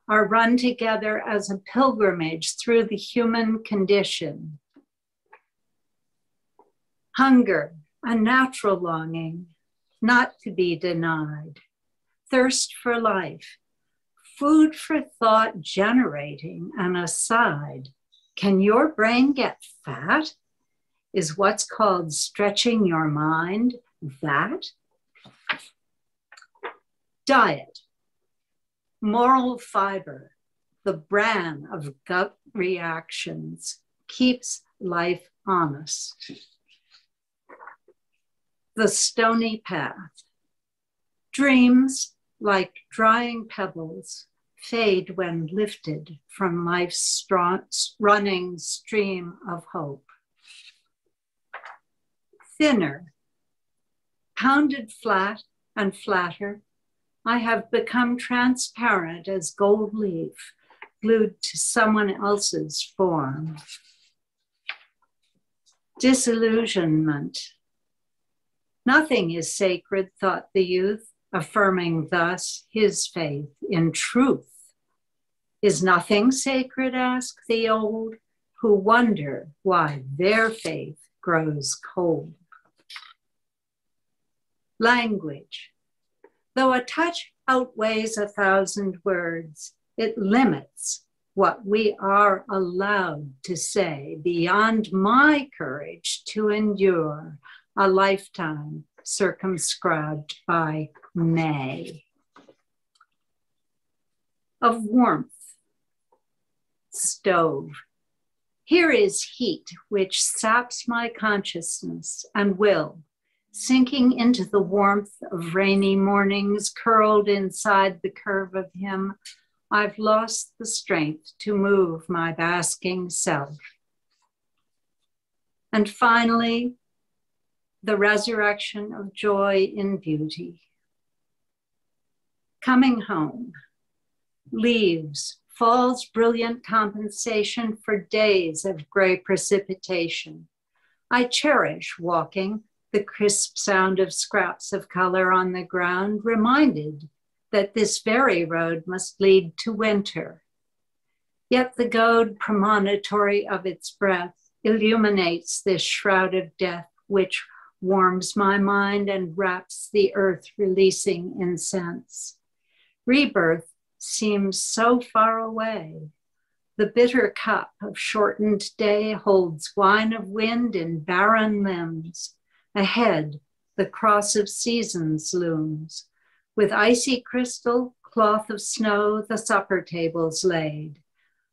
are run together as a pilgrimage through the human condition. Hunger, a natural longing, not to be denied. Thirst for life, food for thought generating an aside. Can your brain get fat? Is what's called stretching your mind that? Diet, moral fiber, the bran of gut reactions, keeps life honest. The stony path, dreams like drying pebbles fade when lifted from life's running stream of hope. Thinner, pounded flat and flatter, I have become transparent as gold leaf glued to someone else's form. Disillusionment. Nothing is sacred, thought the youth, affirming thus his faith in truth. Is nothing sacred, ask the old, who wonder why their faith grows cold. Language. Though a touch outweighs 1,000 words, it limits what we are allowed to say beyond my courage to endure a lifetime circumscribed by may. Of warmth, stove. Here is heat which saps my consciousness and will, sinking into the warmth of rainy mornings, curled inside the curve of him, I've lost the strength to move my basking self. And finally, the resurrection of joy in beauty. Coming home, leaves, fall's brilliant compensation for days of gray precipitation. I cherish walking, the crisp sound of scraps of color on the ground, reminded that this very road must lead to winter. Yet the goad premonitory of its breath illuminates this shroud of death, which warms my mind and wraps the earth, releasing incense. Rebirth seems so far away. The bitter cup of shortened day holds wine of wind in barren limbs. Ahead, the cross of seasons looms. With icy crystal, cloth of snow, the supper table's laid.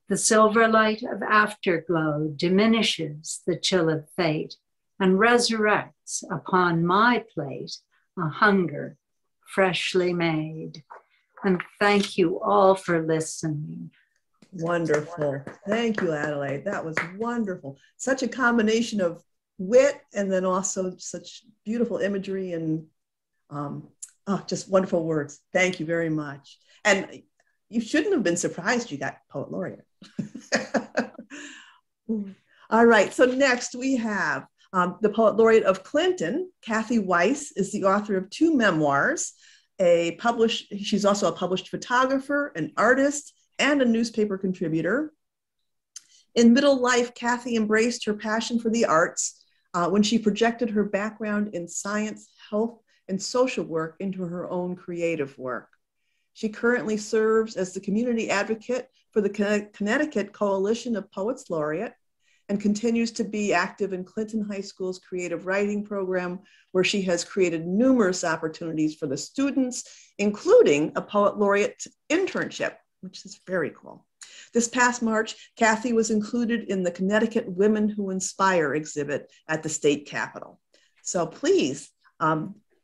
The silver light of afterglow diminishes the chill of fate and resurrects upon my plate a hunger freshly made. And thank you all for listening. Wonderful. Thank you, Adelaide. That was wonderful. Such a combination of wit and then also such beautiful imagery and just wonderful words. Thank you very much. And you shouldn't have been surprised you got Poet Laureate. All right, so next we have the Poet Laureate of Clinton. Cathy Weiss is the author of 2 memoirs. She's also a published photographer, an artist, and a newspaper contributor. In middle life, Cathy embraced her passion for the arts when she projected her background in science, health, and social work into her own creative work. She currently serves as the community advocate for the Connecticut Coalition of Poets Laureate and continues to be active in Clinton High School's creative writing program, where she has created numerous opportunities for the students, including a Poet Laureate internship, which is very cool. This past March, Cathy was included in the Connecticut Women Who Inspire exhibit at the state capitol. So please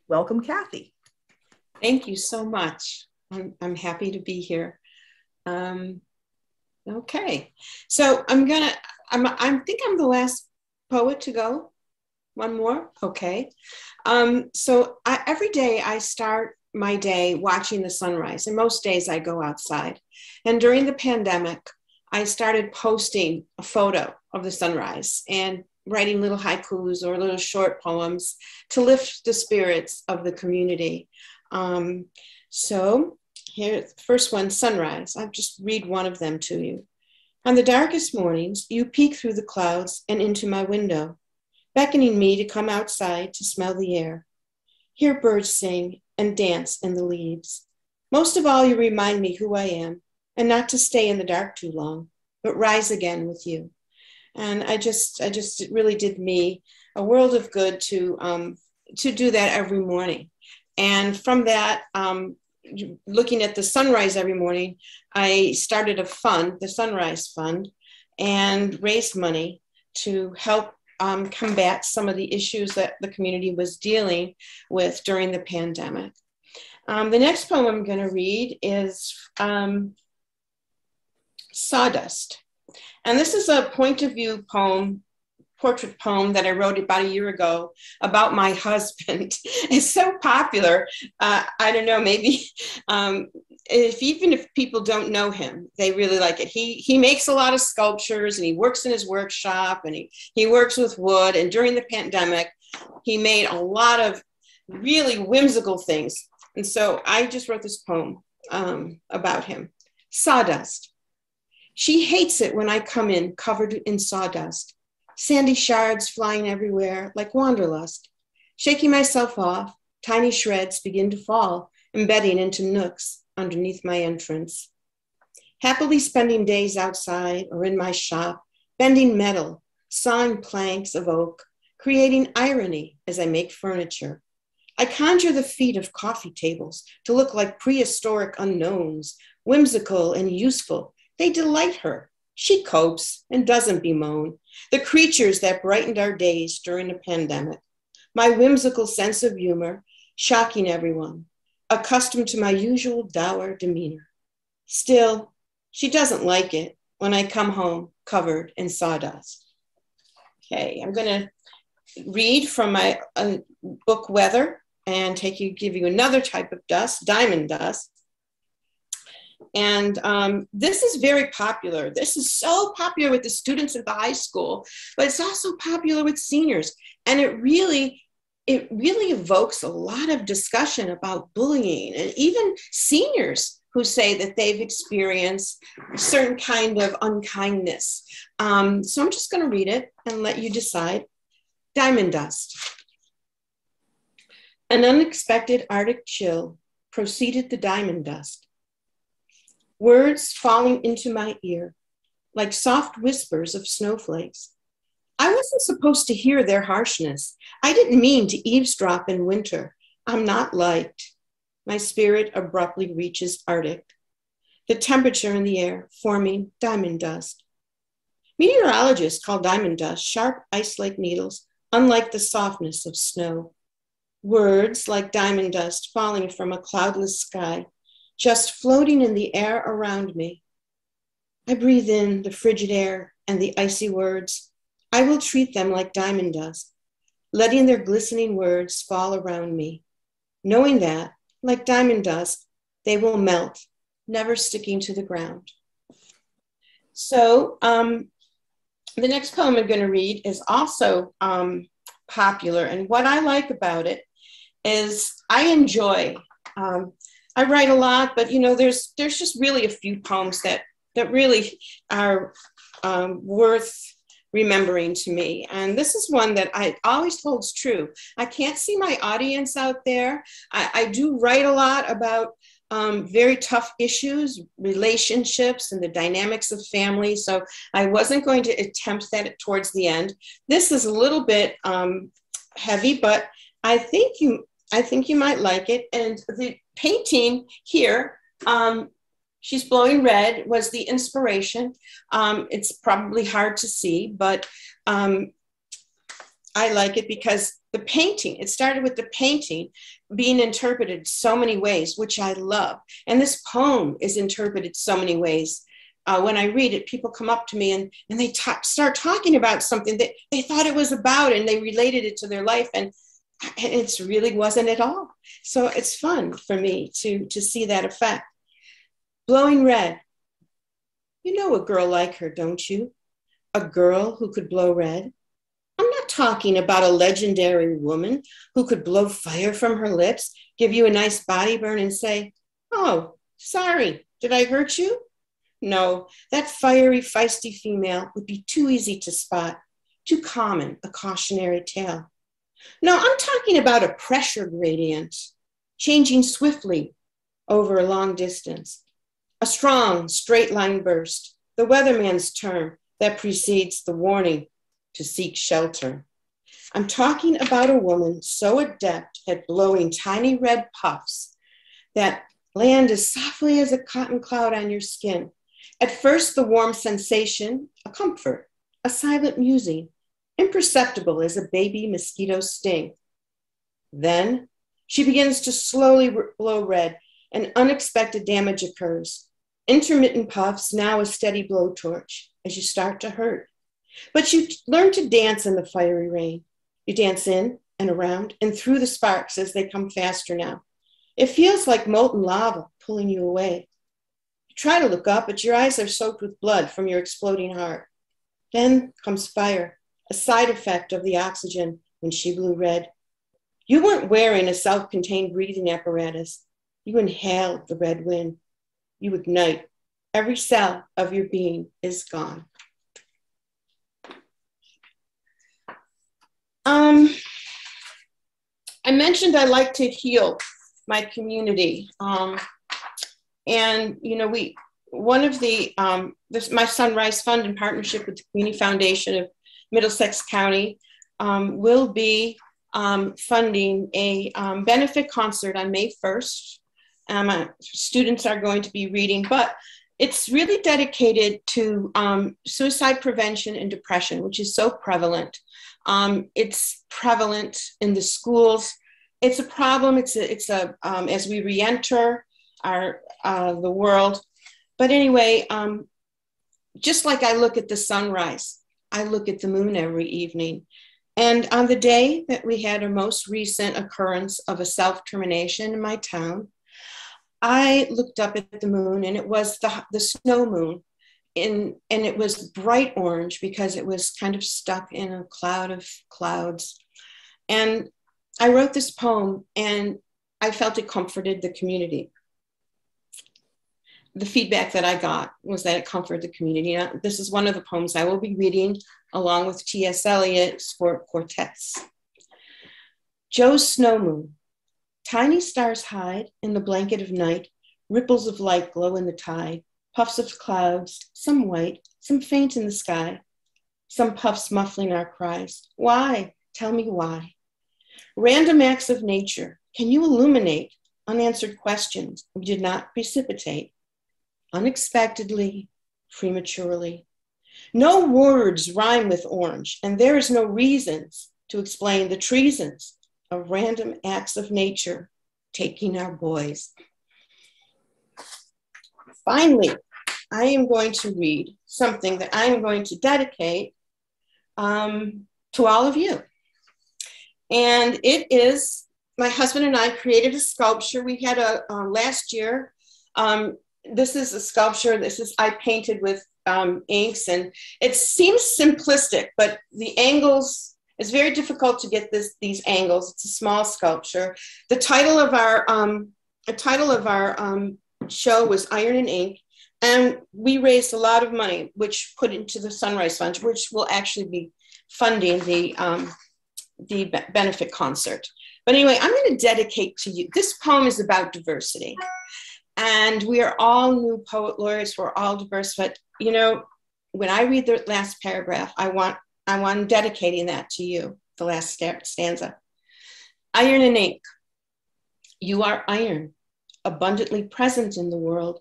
welcome Cathy. Thank you so much. I'm happy to be here. Okay, so I think I'm the last poet to go. One more, okay. Every day I start my day watching the sunrise, and most days I go outside. And during the pandemic, I started posting a photo of the sunrise and writing little haikus or little short poems to lift the spirits of the community. So here, first one, sunrise. I'll just read one of them to you. On the darkest mornings, you peek through the clouds and into my window, beckoning me to come outside to smell the air, hear birds sing and dance in the leaves. Most of all, you remind me who I am and not to stay in the dark too long, but rise again with you. And it really did me a world of good to do that every morning. And from that, looking at the sunrise every morning, I started a fund, the Sunrise Fund, and raised money to help combat some of the issues that the community was dealing with during the pandemic. The next poem I'm going to read is Sawdust. And this is a point of view poem, portrait poem that I wrote about a year ago about my husband. It's so popular. I don't know, maybe even if people don't know him, they really like it. He makes a lot of sculptures, and he works in his workshop, and he works with wood. And during the pandemic, he made a lot of really whimsical things. And so I just wrote this poem about him. Sawdust. She hates it when I come in covered in sawdust, sandy shards flying everywhere like wanderlust. Shaking myself off, tiny shreds begin to fall, embedding into nooks underneath my entrance. Happily spending days outside or in my shop, bending metal, sawing planks of oak, creating irony as I make furniture. I conjure the feet of coffee tables to look like prehistoric unknowns, whimsical and useful. They delight her. She copes and doesn't bemoan. The creatures that brightened our days during the pandemic. My whimsical sense of humor, shocking everyone, accustomed to my usual dour demeanor. Still, she doesn't like it when I come home covered in sawdust. Okay, I'm going to read from my book Weather and give you another type of dust, diamond dust. And this is very popular. This is so popular with the students at the high school, but it's also popular with seniors. And it really evokes a lot of discussion about bullying, and even seniors who say that they've experienced a certain kind of unkindness. So I'm just going to read it and let you decide. Diamond dust. An unexpected Arctic chill preceded the diamond dust. Words falling into my ear like soft whispers of snowflakes. I wasn't supposed to hear their harshness. I didn't mean to eavesdrop in winter. I'm not liked. My spirit abruptly reaches Arctic. The temperature in the air forming diamond dust. Meteorologists call diamond dust sharp ice-like needles, unlike the softness of snow. Words like diamond dust falling from a cloudless sky, just floating in the air around me. I breathe in the frigid air and the icy words. I will treat them like diamond dust, letting their glistening words fall around me, knowing that, like diamond dust, they will melt, never sticking to the ground. So the next poem I'm going to read is also popular. And what I like about it is I enjoy I write a lot, but there's just really a few poems that really are worth remembering to me. And this is one that I always holds true. I can't see my audience out there. I do write a lot about very tough issues, relationships, and the dynamics of family. So I wasn't going to attempt that towards the end. This is a little bit heavy, but I think you might like it. And the painting here, she's blowing red, was the inspiration. It's probably hard to see, but I like it because the painting, it started with the painting being interpreted so many ways, which I love. And this poem is interpreted so many ways. When I read it, people come up to me and they start talking about something that they thought it was about, and they related it to their life. And it really wasn't at all. So it's fun for me to see that effect. Blowing red. You know a girl like her, don't you? A girl who could blow red. I'm not talking about a legendary woman who could blow fire from her lips, give you a nice body burn and say, "Oh, sorry, did I hurt you?" No, that fiery, feisty female would be too easy to spot, too common a cautionary tale. No, I'm talking about a pressure gradient, changing swiftly over a long distance. A strong, straight line burst, the weatherman's term that precedes the warning to seek shelter. I'm talking about a woman so adept at blowing tiny red puffs that land as softly as a cotton cloud on your skin. At first, the warm sensation, a comfort, a silent musing, imperceptible as a baby mosquito sting. Then she begins to slowly blow red, and unexpected damage occurs. Intermittent puffs, now a steady blowtorch as you start to hurt. But you learn to dance in the fiery rain. You dance in and around and through the sparks as they come faster now. It feels like molten lava pulling you away. You try to look up, but your eyes are soaked with blood from your exploding heart. Then comes fire, a side effect of the oxygen when she blew red. You weren't wearing a self-contained breathing apparatus. You inhaled the red wind. You ignite. Every cell of your being is gone. I mentioned I like to heal my community. And, you know, one of my Sunrise Fund in partnership with the Community Foundation of Middlesex County will be funding a benefit concert on May 1st. Students are going to be reading, but it's really dedicated to suicide prevention and depression, which is so prevalent. It's prevalent in the schools. It's a problem. It's a as we re-enter the world. But anyway, just like I look at the sunrise, I look at the moon every evening. And on the day that we had our most recent occurrence of a self-termination in my town, I looked up at the moon, and it was the snow moon. And it was bright orange because it was kind of stuck in a cloud of clouds. And I wrote this poem, and I felt it comforted the community. The feedback that I got was that it comforted the community. Now, this is one of the poems I will be reading along with T.S. Eliot's for quartets. Joe's Snow Moon. Tiny stars hide in the blanket of night. Ripples of light glow in the tide. Puffs of clouds, some white, some faint in the sky. Some puffs muffling our cries. Why? Tell me why. Random acts of nature. Can you illuminate unanswered questions we did not precipitate? Unexpectedly, prematurely. No words rhyme with orange, and there is no reasons to explain the treasons of random acts of nature taking our boys. Finally, I am going to read something that I am going to dedicate to all of you. And it is, my husband and I created a sculpture. We had last year, this is a sculpture, I painted with inks, and it seems simplistic, but the angles, it's very difficult to get these angles. It's a small sculpture. The title of our show was Iron and Ink, and we raised a lot of money, which put into the Sunrise Fund, which will actually be funding the benefit concert. But anyway, I'm going to dedicate to you. This poem is about diversity. And we are all new poet laureates. We're all diverse. But, you know, when I read the last paragraph, I'm dedicating that to you, the last stanza. Iron and ink. You are iron, abundantly present in the world,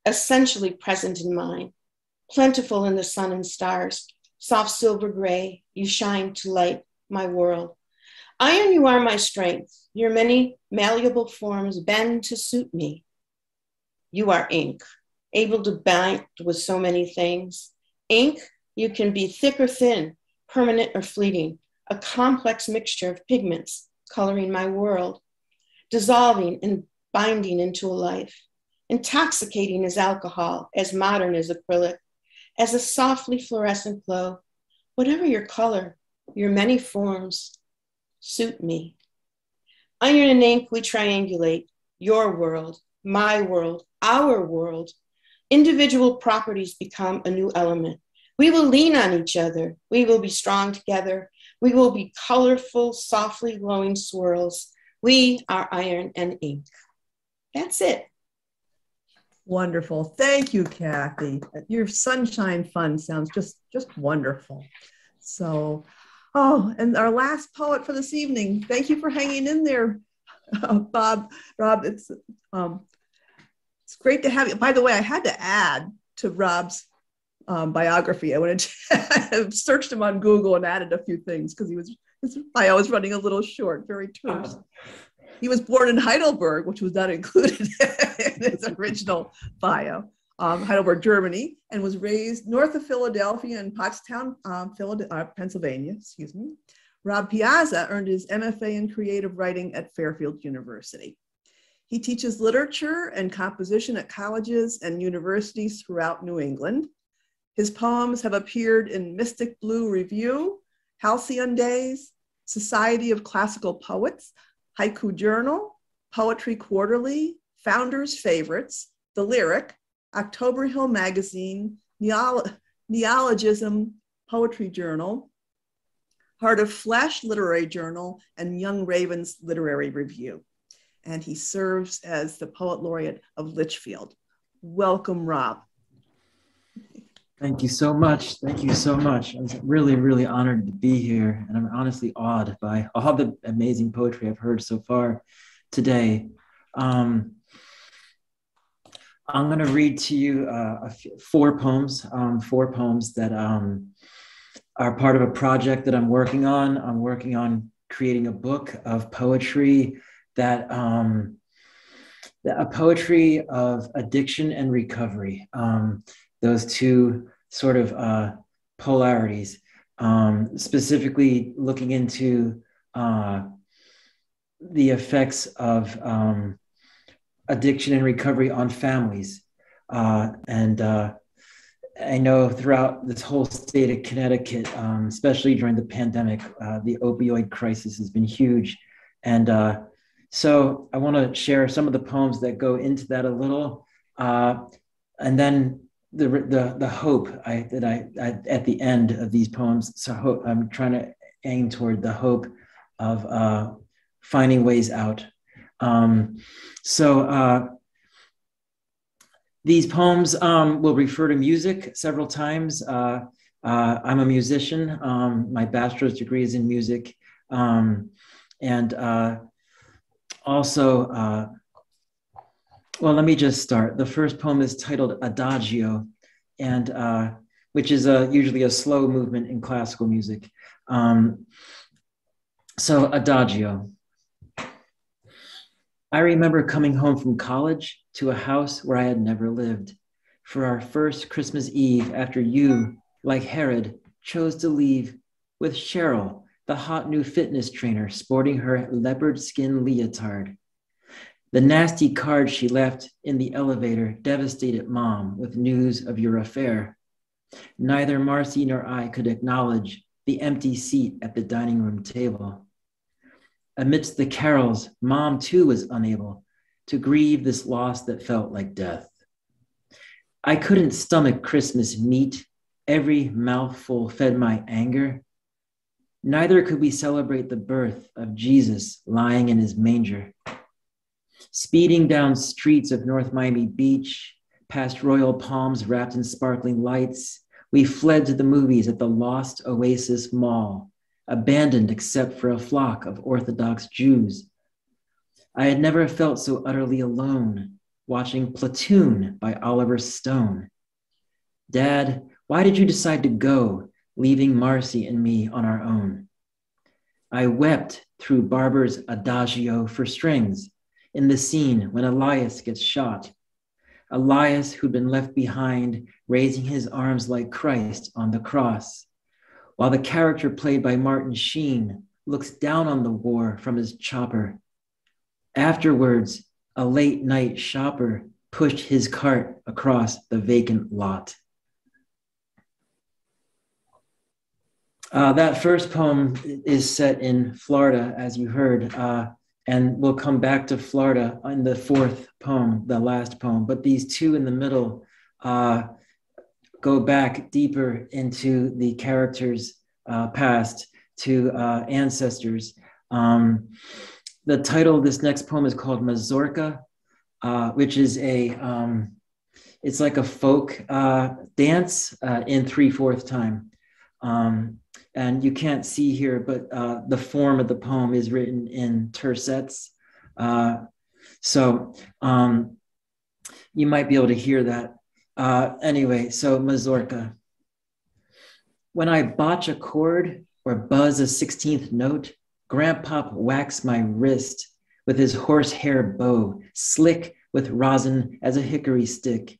essentially present in mine, plentiful in the sun and stars, soft silver gray, you shine to light my world. Iron, you are my strength. Your many malleable forms bend to suit me. You are ink, able to bind with so many things. Ink, you can be thick or thin, permanent or fleeting, a complex mixture of pigments coloring my world, dissolving and binding into a life, intoxicating as alcohol, as modern as acrylic, as a softly fluorescent glow. Whatever your color, your many forms suit me. Iron and ink, we triangulate your world, my world, our world. Individual properties become a new element. We will lean on each other. We will be strong together. We will be colorful, softly glowing swirls. We are iron and ink. That's it. Wonderful. Thank you, Cathy. Your Sunshine Fund sounds just wonderful. So, oh, and our last poet for this evening. Thank you for hanging in there, Rob. It's great to have you. By the way, I had to add to Rob's biography. I went to searched him on Google and added a few things because his bio was running a little short, very terse. He was born in Heidelberg, which was not included in his original bio, Heidelberg, Germany, and was raised north of Philadelphia in Pottstown, Pennsylvania, excuse me. Rob Piazza earned his MFA in creative writing at Fairfield University. He teaches literature and composition at colleges and universities throughout New England. His poems have appeared in Mystic Blue Review, Halcyon Days, Society of Classical Poets, Haiku Journal, Poetry Quarterly, Founders Favorites, The Lyric, October Hill Magazine, Neologism Poetry Journal, Heart of Flesh Literary Journal, and Young Ravens Literary Review. And he serves as the Poet Laureate of Litchfield. Welcome, Rob. Thank you so much. Thank you so much. I'm really, really honored to be here. And I'm honestly awed by all the amazing poetry I've heard so far today. I'm going to read to you four poems that are part of a project that I'm working on. I'm working on creating a book of poetry a poetry of addiction and recovery. Those two sort of polarities, specifically looking into the effects of addiction and recovery on families. I know throughout this whole state of Connecticut, especially during the pandemic, the opioid crisis has been huge. And so I want to share some of the poems that go into that a little, and then the hope that I at the end of these poems. So I'm trying to aim toward the hope of finding ways out. These poems will refer to music several times. I'm a musician. My bachelor's degree is in music, well, let me just start. The first poem is titled Adagio, and which is usually a slow movement in classical music. So Adagio. I remember coming home from college to a house where I had never lived for our first Christmas Eve after you, like Herod, chose to leave with Cheryl, the hot new fitness trainer, sporting her leopard skin leotard. The nasty card she left in the elevator devastated Mom with news of your affair. Neither Marcy nor I could acknowledge the empty seat at the dining room table. Amidst the carols, Mom too was unable to grieve this loss that felt like death. I couldn't stomach Christmas meat. Every mouthful fed my anger. Neither could we celebrate the birth of Jesus lying in his manger. Speeding down streets of North Miami Beach, past royal palms wrapped in sparkling lights, we fled to the movies at the Lost Oasis Mall, abandoned except for a flock of Orthodox Jews. I had never felt so utterly alone, watching Platoon by Oliver Stone. Dad, why did you decide to go, leaving Marcy and me on our own? I wept through Barber's Adagio for strings in the scene when Elias gets shot. Elias, who'd been left behind, raising his arms like Christ on the cross, while the character played by Martin Sheen looks down on the war from his chopper. Afterwards, a late night shopper pushed his cart across the vacant lot. That first poem is set in Florida, as you heard, and we'll come back to Florida in the fourth poem, the last poem. But these two in the middle go back deeper into the character's past, to ancestors. The title of this next poem is called Mazurka, which is it's like a folk dance in 3/4 time. And you can't see here, but the form of the poem is written in tercets. So you might be able to hear that. Anyway, so Mazurka. When I botch a chord or buzz a 16th note, Grandpop whacks my wrist with his horsehair bow, slick with rosin as a hickory stick.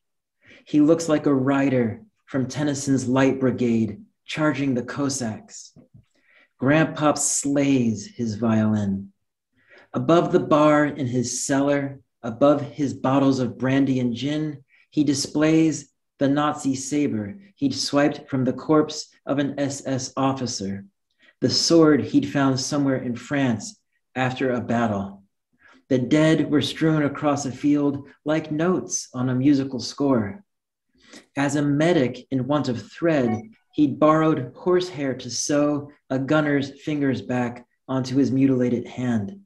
He looks like a rider from Tennyson's Light Brigade, charging the Cossacks. Grandpop slays his violin. Above the bar in his cellar, above his bottles of brandy and gin, he displays the Nazi saber he'd swiped from the corpse of an SS officer, the sword he'd found somewhere in France after a battle. The dead were strewn across a field like notes on a musical score. As a medic in want of thread, he'd borrowed horsehair to sew a gunner's fingers back onto his mutilated hand.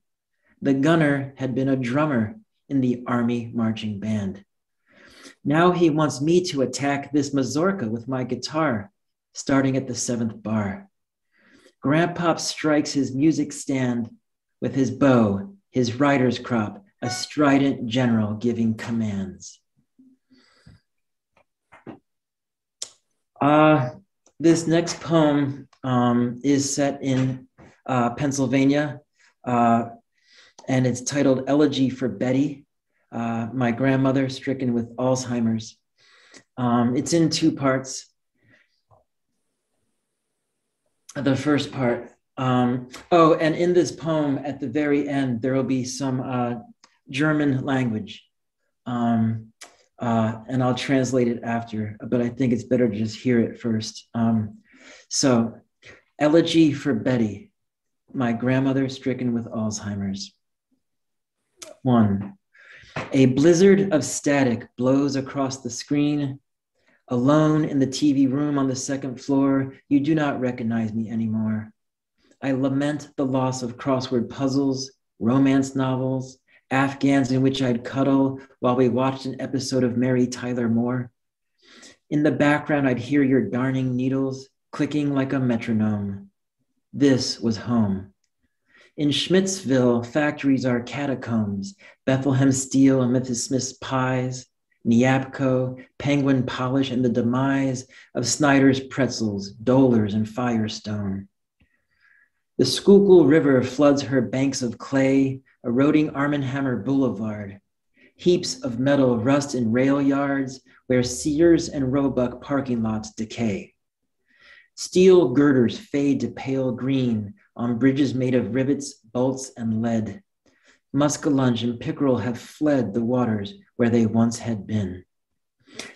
The gunner had been a drummer in the army marching band. Now he wants me to attack this mazurka with my guitar, starting at the 7th bar. Grandpop strikes his music stand with his bow, his rider's crop, a strident general giving commands. This next poem is set in Pennsylvania, and it's titled Elegy for Betty, my grandmother stricken with Alzheimer's. It's in 2 parts. The first part. And in this poem, at the very end, there will be some German language. And I'll translate it after, but I think it's better to just hear it first. So, Elegy for Betty, my grandmother stricken with Alzheimer's. 1. A blizzard of static blows across the screen. Alone in the TV room on the 2nd floor, you do not recognize me anymore. I lament the loss of crossword puzzles, romance novels, Afghans in which I'd cuddle while we watched an episode of Mary Tyler Moore. In the background, I'd hear your darning needles clicking like a metronome. This was home. In Schmittsville, factories are catacombs, Bethlehem Steel and Mrs. Smith's pies, Neapco, Penguin Polish, and the demise of Snyder's Pretzels, Dollar's, and Firestone. The Schuylkill River floods her banks of clay, eroding Arm & Hammer Boulevard. Heaps of metal rust in rail yards where Sears and Roebuck parking lots decay. Steel girders fade to pale green on bridges made of rivets, bolts, and lead. Muskellunge and pickerel have fled the waters where they once had been.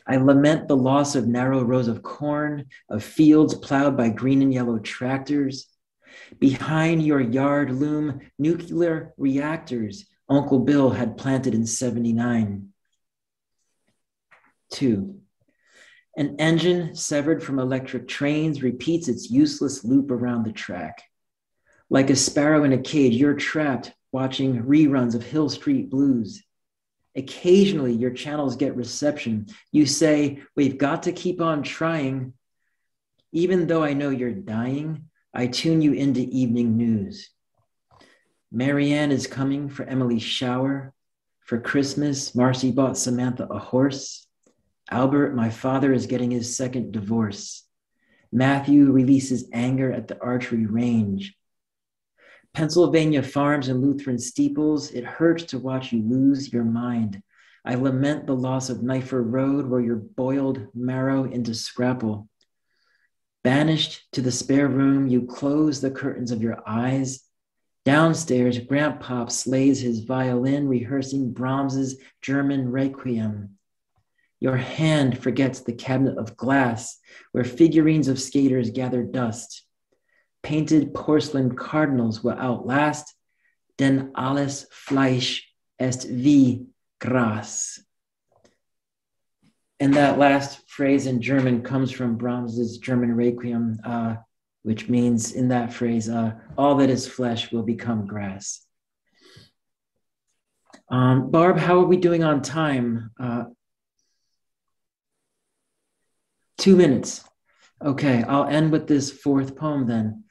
I lament the loss of narrow rows of corn, of fields plowed by green and yellow tractors. Behind your yard loom nuclear reactors Uncle Bill had planted in '79. 2. An engine severed from electric trains repeats its useless loop around the track. Like a sparrow in a cage, you're trapped watching reruns of Hill Street Blues. Occasionally, your channels get reception. You say, we've got to keep on trying. Even though I know you're dying, I tune you into evening news. Marianne is coming for Emily's shower. For Christmas, Marcy bought Samantha a horse. Albert, my father, is getting his 2nd divorce. Matthew releases anger at the archery range. Pennsylvania farms and Lutheran steeples, it hurts to watch you lose your mind. I lament the loss of Knifer Road, where you're boiled marrow into scrapple. Banished to the spare room, you close the curtains of your eyes. Downstairs, Grandpop slays his violin, rehearsing Brahms's German Requiem. Your hand forgets the cabinet of glass, where figurines of skaters gather dust. Painted porcelain cardinals will outlast, denn alles Fleisch est wie Gras. And that last phrase in German comes from Brahms's German Requiem, which means in that phrase, all that is flesh will become grass. Barb, how are we doing on time? 2 minutes. Okay, I'll end with this fourth poem then.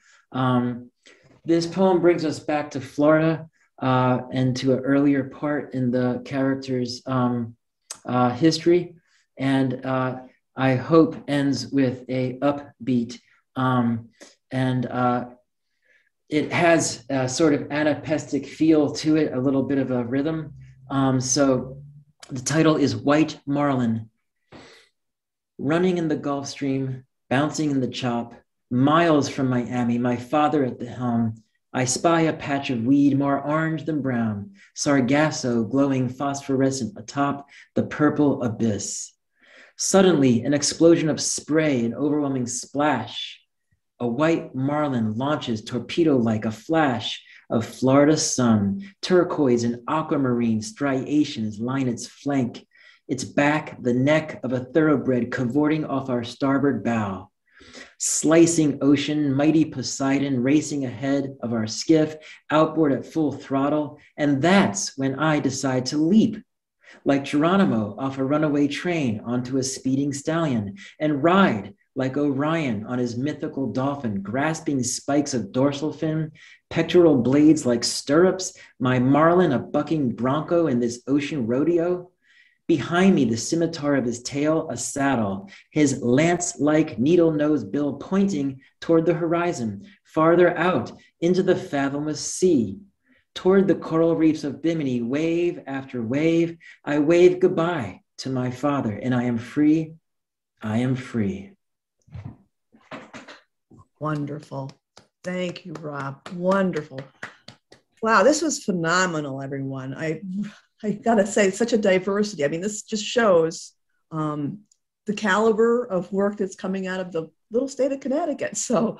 This poem brings us back to Florida and to an earlier part in the character's history, and I hope ends with a upbeat, and it has a sort of anapestic feel to it, a little bit of a rhythm. So the title is White Marlin. Running in the Gulf Stream, bouncing in the chop, miles from Miami, my father at the helm, I spy a patch of weed more orange than brown, sargasso glowing phosphorescent atop the purple abyss. Suddenly, an explosion of spray, an overwhelming splash. A white marlin launches torpedo-like a flash of Florida sun. Turquoise and aquamarine striations line its flank. Its back, the neck of a thoroughbred cavorting off our starboard bow. Slicing ocean, mighty Poseidon racing ahead of our skiff, outboard at full throttle. And that's when I decide to leap, like Geronimo off a runaway train onto a speeding stallion, and ride like Orion on his mythical dolphin, grasping spikes of dorsal fin, pectoral blades like stirrups, my marlin a bucking bronco in this ocean rodeo. Behind me, the scimitar of his tail, a saddle, his lance-like needle-nosed bill pointing toward the horizon, farther out into the fathomless sea. Toward the coral reefs of Bimini, wave after wave, I wave goodbye to my father, and I am free. I am free. Wonderful. Thank you, Rob. Wonderful. Wow, this was phenomenal, everyone. I gotta say, such a diversity. I mean, this just shows the caliber of work that's coming out of the little state of Connecticut. So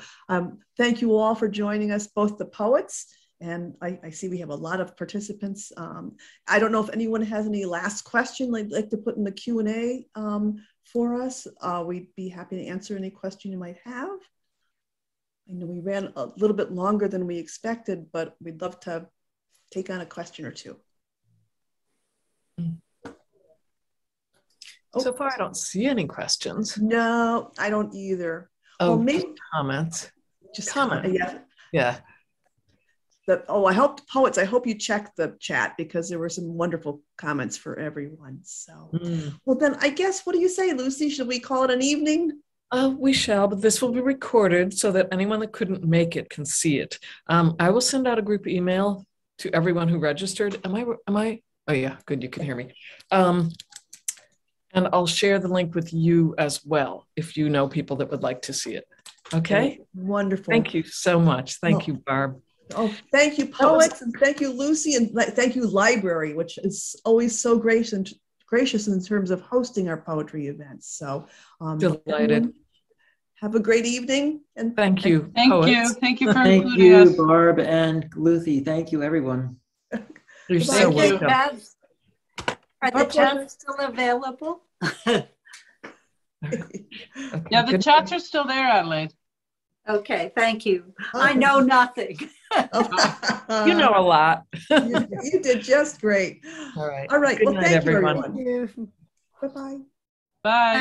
thank you all for joining us, both the poets, and I see we have a lot of participants. I don't know if anyone has any last question they'd like to put in the Q&A for us. We'd be happy to answer any question you might have. I know we ran a little bit longer than we expected, but we'd love to take on a question or two. So far, I don't see any questions. No, I don't either. Oh, well, maybe comments. Just comment. Yeah. Yeah. I hope you checked the chat, because there were some wonderful comments for everyone. So, well, then I guess, what do you say, Lucy? Should we call it an evening? We shall, but this will be recorded so that anyone that couldn't make it can see it. I will send out a group email to everyone who registered. Am I? Oh yeah, good, you can hear me. And I'll share the link with you as well, if you know people that would like to see it. Okay? Wonderful. Thank you so much. Thank you, Barb. Oh, thank you, poets, and thank you, Lucy, and thank you, library, which is always so gracious in terms of hosting our poetry events. So delighted. Have a great evening. And thank you. Thank poets. you. Thank you for Thank including us. you, Barb and Lucy. Thank you, everyone. You're so welcome. Are the chats still available? Okay, Yeah, the chats are still there, Adelaide. Okay, thank you. I know nothing. You know a lot. you did just great. All right. All right. Good Well, night, thank you, everyone. everyone. Bye-bye. Bye.